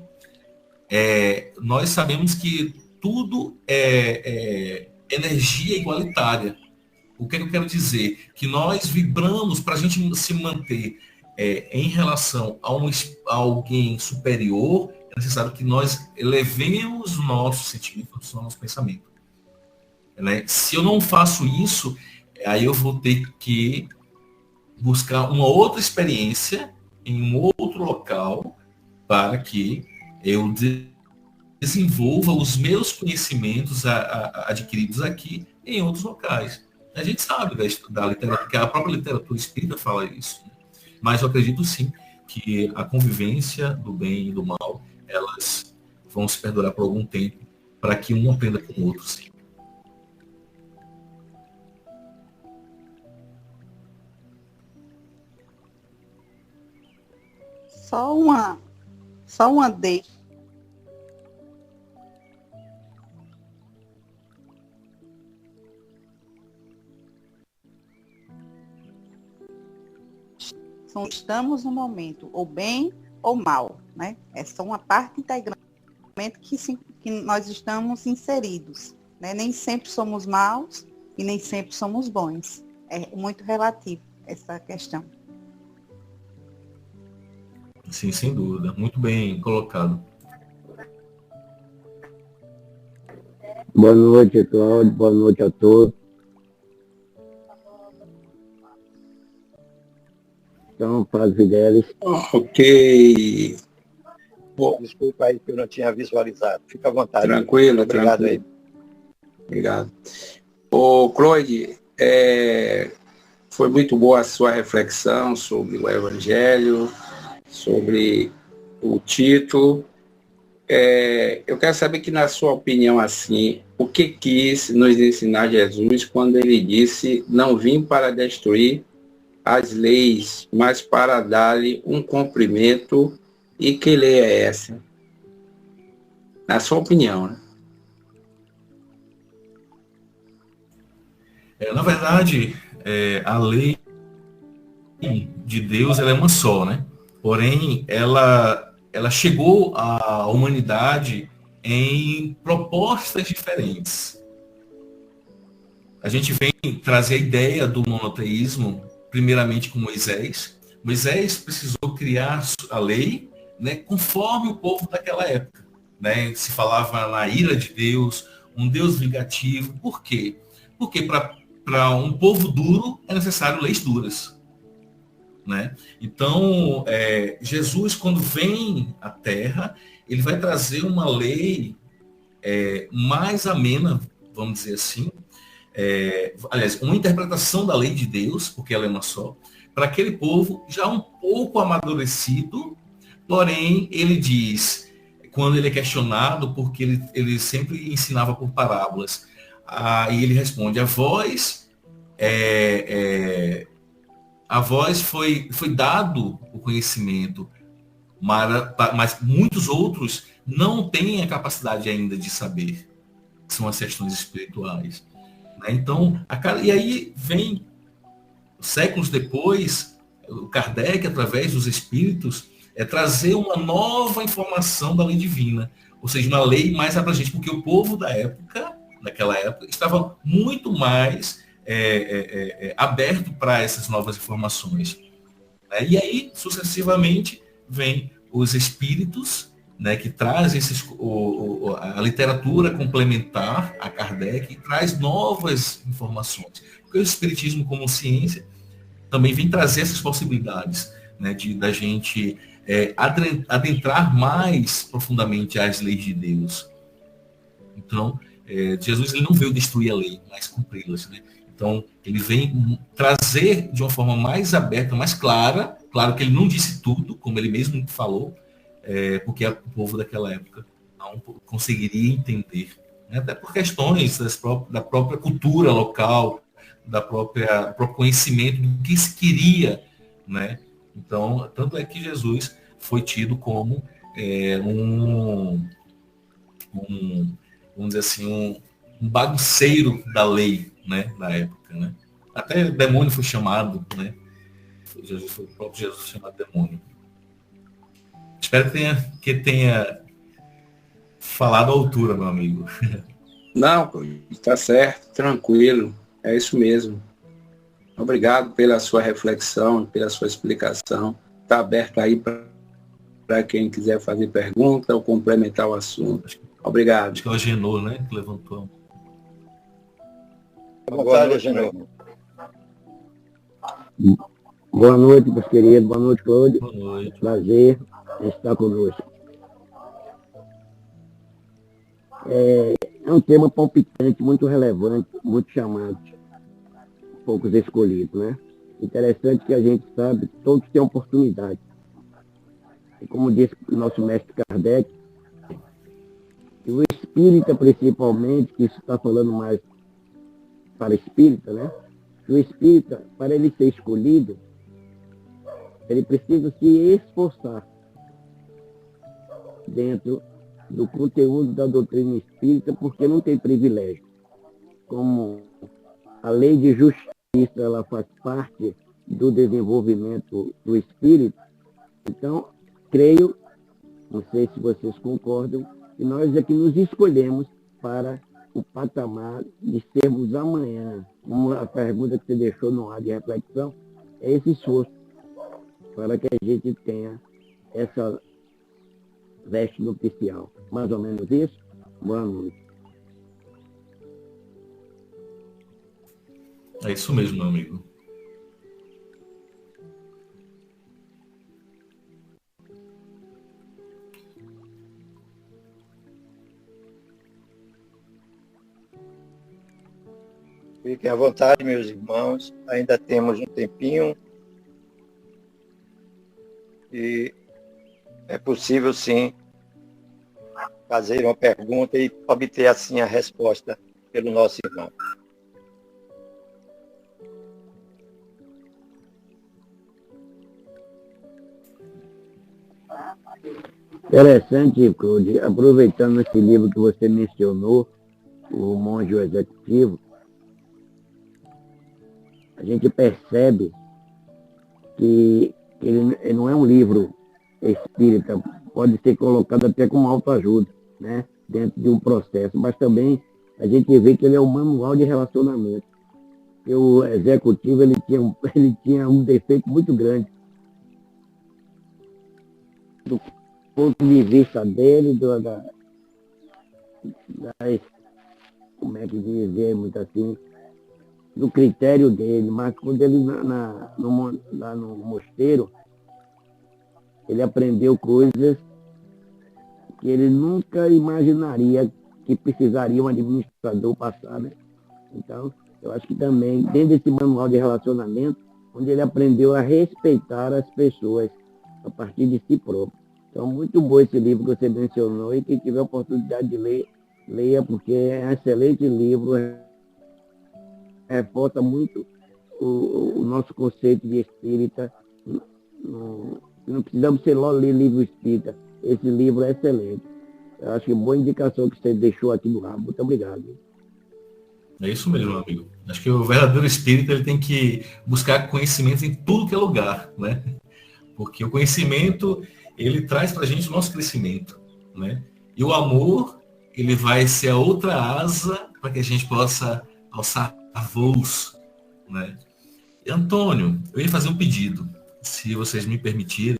Speaker 1: Nós sabemos que tudo é energia igualitária. O que eu quero dizer? Que nós vibramos para a gente se manter em relação a alguém superior, é necessário que nós elevemos os nossos sentimentos, o nosso pensamento. Né? Se eu não faço isso, aí eu vou ter que buscar uma outra experiência em um outro local para que eu desenvolva os meus conhecimentos adquiridos aqui em outros locais. A gente sabe da literatura, que a própria literatura espírita fala isso. Né? Mas eu acredito sim que a convivência do bem e do mal, elas vão se perdurar por algum tempo, para que um aprenda com o outro, sim.
Speaker 4: Só uma deixa. Estamos no momento, ou bem ou mal, né? Essa é uma parte integrante que nós estamos inseridos, né? Nem sempre somos maus e nem sempre somos bons. É muito relativo essa questão.
Speaker 1: Sim, sem dúvida. Muito bem colocado.
Speaker 5: Boa noite, Cláudio. Boa noite a todos. Então, Paz Videlis.
Speaker 6: Ok.
Speaker 2: Bom, desculpa aí que eu não tinha visualizado. Fica à vontade.
Speaker 6: Tranquilo,
Speaker 2: obrigado
Speaker 6: tranquilo.
Speaker 2: aí.
Speaker 6: Obrigado. Ô, Cláudio, foi muito boa a sua reflexão sobre o Evangelho, sobre o título. Eu quero saber que, na sua opinião, assim, o que quis nos ensinar Jesus quando ele disse: não vim para destruir as leis, mas para dar-lhe um cumprimento. E que lei é essa? Na sua opinião, né?
Speaker 1: Na verdade, a lei de Deus, ela é uma só, né? Porém, ela chegou à humanidade em propostas diferentes. A gente vem trazer a ideia do monoteísmo, primeiramente com Moisés. Moisés precisou criar a lei, né, conforme o povo daquela época. Né? Se falava na ira de Deus, um Deus vingativo. Por quê? Porque para um povo duro é necessário leis duras. Né? Então, Jesus, quando vem à Terra, ele vai trazer uma lei mais amena, vamos dizer assim, aliás, uma interpretação da lei de Deus, porque ela é uma só, para aquele povo já um pouco amadurecido, porém, ele diz, quando ele é questionado, porque ele sempre ensinava por parábolas, aí ele responde: a voz foi dado o conhecimento, mas muitos outros não têm a capacidade ainda de saber, que são as questões espirituais. Né? Então, e aí vem, séculos depois, o Kardec, através dos espíritos, é trazer uma nova informação da lei divina, ou seja, uma lei mais abrangente, porque o povo naquela época, estava muito mais aberto para essas novas informações. Né? E aí, sucessivamente, vem os espíritos, né, que trazem a literatura complementar a Kardec e traz novas informações. Porque o espiritismo como ciência também vem trazer essas possibilidades, né, da gente adentrar mais profundamente as leis de Deus. Então, Jesus ele não veio destruir a lei, mas cumpri-las. Né? Então, ele vem trazer de uma forma mais aberta, mais clara. Claro que ele não disse tudo, como ele mesmo falou, porque o povo daquela época não conseguiria entender. Né? Até por questões da própria cultura local, próprio conhecimento do que se queria. Né? Então, tanto é que Jesus foi tido como vamos dizer assim, um bagunceiro da lei, né, na época, né? Até demônio foi chamado, né? Foi o próprio Jesus chamado demônio. Espero que tenha falado à altura, meu amigo.
Speaker 6: Não, está certo, tranquilo, é isso mesmo. Obrigado pela sua reflexão, pela sua explicação. Está aberto aí para quem quiser fazer pergunta ou complementar o assunto. Obrigado.
Speaker 1: Acho que é o Agenor, né, que levantou.
Speaker 2: Boa noite, Agenor.
Speaker 5: Boa noite, meus queridos. Boa noite, Cláudio.
Speaker 1: Boa noite.
Speaker 5: Prazer em estar conosco. É um tema palpitante, muito relevante, muito chamante. Poucos escolhidos, né? Interessante que a gente sabe que todos têm oportunidade. E como disse o nosso mestre Kardec, e o espírita, principalmente, que isso está falando mais para espírita, né? O espírita, para ele ser escolhido, ele precisa se esforçar dentro do conteúdo da doutrina espírita, porque não tem privilégio. Como a lei de justiça, ela faz parte do desenvolvimento do espírito, então, creio, não sei se vocês concordam, e nós é que nos escolhemos para o patamar de sermos amanhã. Como a pergunta que você deixou no ar de reflexão, é esse esforço para que a gente tenha essa veste nupcial. Mais ou menos isso? Boa noite.
Speaker 1: É isso mesmo, meu amigo.
Speaker 2: Fiquem à vontade, meus irmãos. Ainda temos um tempinho. E é possível, sim, fazer uma pergunta e obter, assim, a resposta pelo nosso irmão.
Speaker 5: Interessante, Claude, aproveitando esse livro que você mencionou, O Monge Executivo, a gente percebe que ele não é um livro espírita, pode ser colocado até como autoajuda, né, dentro de um processo, mas também a gente vê que ele é um manual de relacionamento. E o executivo ele tinha um defeito muito grande. Do ponto de vista dele, como é que dizemos assim, do critério dele, mas quando ele lá no mosteiro, ele aprendeu coisas que ele nunca imaginaria que precisaria um administrador passar, né? Então, eu acho que também, dentro desse manual de relacionamento, onde ele aprendeu a respeitar as pessoas a partir de si próprio. Então, muito bom esse livro que você mencionou, e quem tiver a oportunidade de ler, leia, porque é um excelente livro, reforça muito o nosso conceito de espírita. Não precisamos ser logo ler livro espírita. Esse livro é excelente. Eu acho que boa indicação que você deixou aqui no rabo. Muito obrigado.
Speaker 1: É isso mesmo, meu amigo. Acho que o verdadeiro espírita ele tem que buscar conhecimento em tudo que é lugar, né? Porque o conhecimento ele traz para a gente o nosso crescimento, né? E o amor, ele vai ser a outra asa para que a gente possa alçar voos, né? E, Antônio, eu ia fazer um pedido, se vocês me permitirem.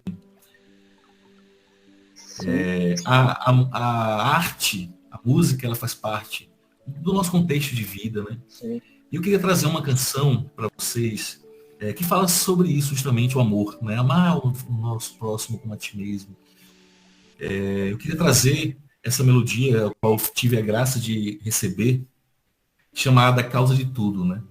Speaker 1: A arte, a música, ela faz parte do nosso contexto de vida, né?
Speaker 2: Sim.
Speaker 1: E eu queria trazer uma canção para vocês que fala sobre isso, justamente o amor, né? Amar o nosso próximo como a ti mesmo. Eu queria trazer essa melodia, a qual tive a graça de receber, chamada Causa de Tudo, né?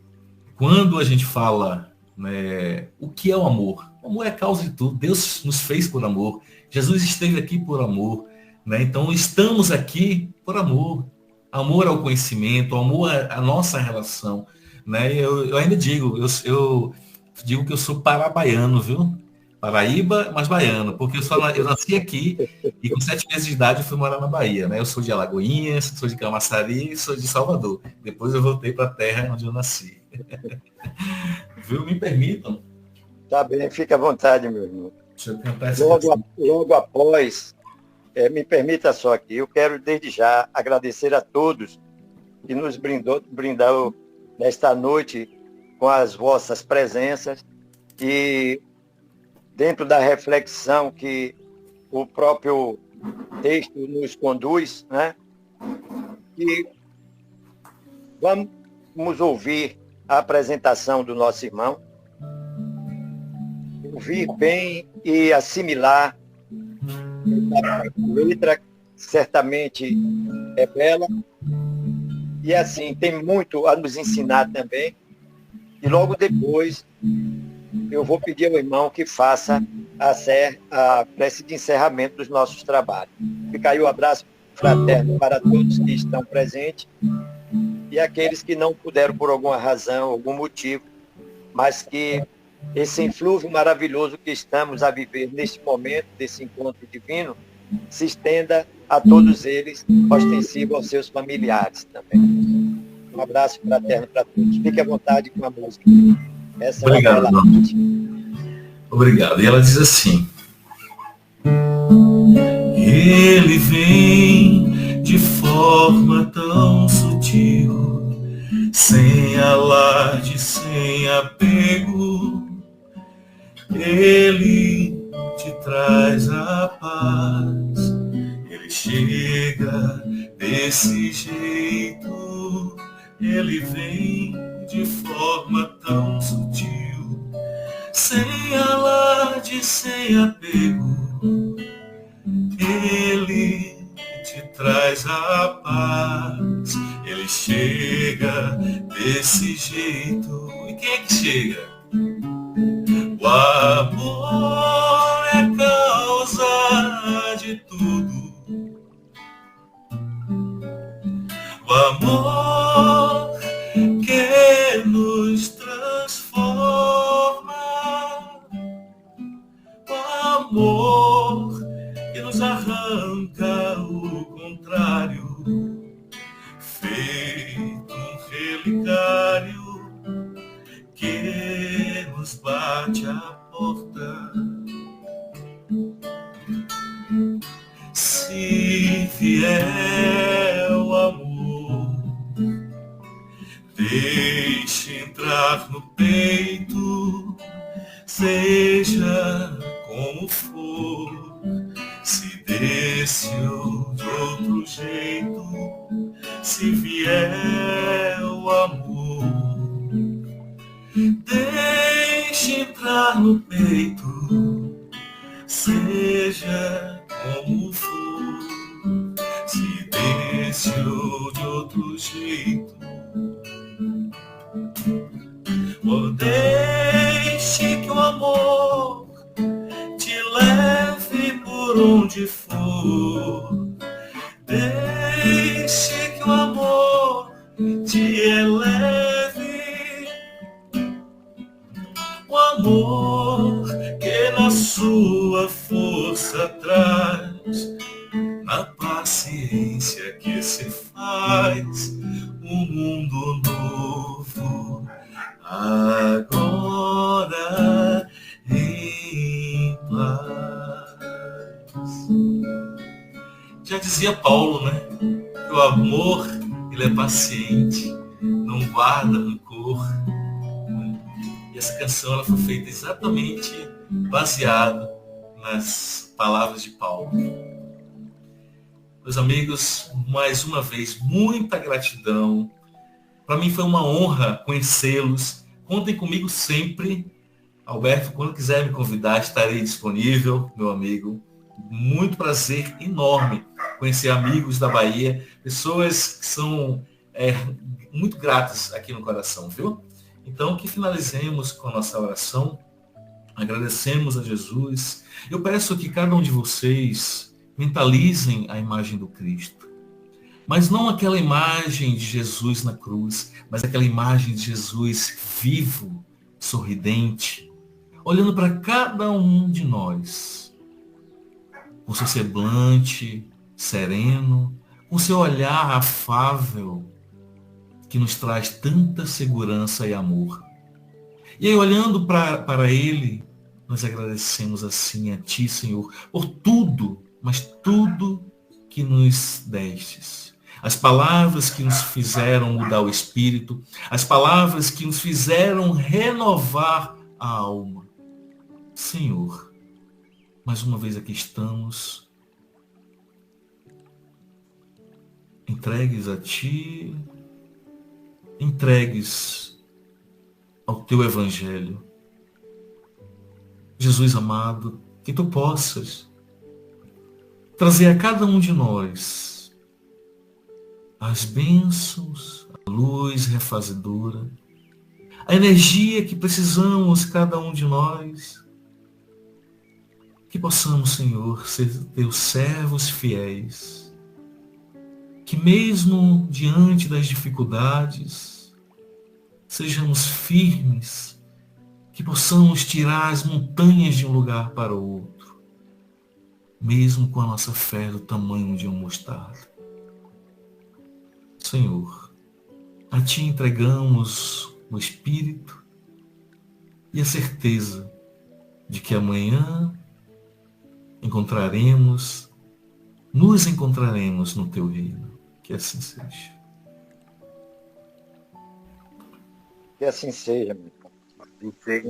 Speaker 1: Quando a gente fala, né, o que é o amor? O amor é a causa de tudo. Deus nos fez por amor. Jesus esteve aqui por amor, né? Então estamos aqui por amor. Amor ao conhecimento, amor à nossa relação, né? Eu ainda digo, eu digo que eu sou parabaiano, viu? Paraíba, mas baiano, porque eu nasci aqui e com 7 meses de idade eu fui morar na Bahia, né? Eu sou de Alagoinhas, sou de Camaçari e sou de Salvador. Depois eu voltei para a terra onde eu nasci. Viu? Me permitam.
Speaker 2: Tá bem, fica à vontade, meu irmão.
Speaker 1: Deixa eu cantar essa
Speaker 2: Logo após, me permita só aqui, eu quero desde já agradecer a todos que nos brindaram nesta noite com as vossas presenças e dentro da reflexão que o próprio texto nos conduz, né? E vamos ouvir a apresentação do nosso irmão, ouvir bem e assimilar. A letra certamente é bela e assim tem muito a nos ensinar também. E logo depois eu vou pedir ao irmão que faça a prece de encerramento dos nossos trabalhos. Fica aí o abraço fraterno para todos que estão presentes e aqueles que não puderam por alguma razão, algum motivo, mas que esse inflúvio maravilhoso que estamos a viver neste momento, desse encontro divino, se estenda a todos eles, ostensivo aos seus familiares também. Um abraço fraterno para todos. Fique à vontade com a música. Essa
Speaker 1: Obrigado, Obrigado. E ela diz assim: ele vem de forma tão sutil, sem alarde, sem apego. Ele te traz a paz. Ele chega desse jeito. Ele vem de forma tão sutil, sem alarde, sem apego. Ele te traz a paz. Ele chega desse jeito. E quem é que chega? O amor é causa de tudo. O amor que nos transforma. O amor que nos arranca o contrário, feito um relicário que nos bate à porta. Se vier o amor, deixe entrar no peito, seja como for, se desse ou de outro jeito. Se vier o amor, deixe entrar no peito, seja como for, se desse ou de outro jeito. Oh, deixe que o amor te leve por onde for. Deixe que o amor te eleve. O amor que na sua força traz, na paciência que se faz um mundo novo. Agora em paz. dizia Paulo, né? Que o amor, ele é paciente, não guarda rancor. E essa canção ela foi feita exatamente baseada nas palavras de Paulo. Meus amigos, mais uma vez, muita gratidão. Para mim foi uma honra conhecê-los. Contem comigo sempre. Alberto, quando quiser me convidar, estarei disponível, meu amigo. Muito prazer enorme conhecer amigos da Bahia, pessoas que são muito gratas aqui no coração, viu? Então, que finalizemos com a nossa oração, agradecemos a Jesus. Eu peço que cada um de vocês mentalizem a imagem do Cristo, mas não aquela imagem de Jesus na cruz, mas aquela imagem de Jesus vivo, sorridente, olhando para cada um de nós, com seu semblante sereno, com seu olhar afável, que nos traz tanta segurança e amor. E aí, olhando para Ele, nós agradecemos assim a Ti, Senhor, por tudo, mas tudo que nos destes. As palavras que nos fizeram mudar o espírito, as palavras que nos fizeram renovar a alma. Senhor, mais uma vez aqui estamos, entregues a Ti, entregues ao Teu Evangelho. Jesus amado, que Tu possas trazer a cada um de nós as bênçãos, a luz refazedora, a energia que precisamos cada um de nós, que possamos, Senhor, ser Teus servos fiéis, que mesmo diante das dificuldades, sejamos firmes, que possamos tirar as montanhas de um lugar para o outro, mesmo com a nossa fé do tamanho de um mostarda. Senhor, a Ti entregamos o Espírito e a certeza de que amanhã nos encontraremos no Teu reino. Que assim seja.
Speaker 2: Que assim seja, meu irmão.
Speaker 6: Entregue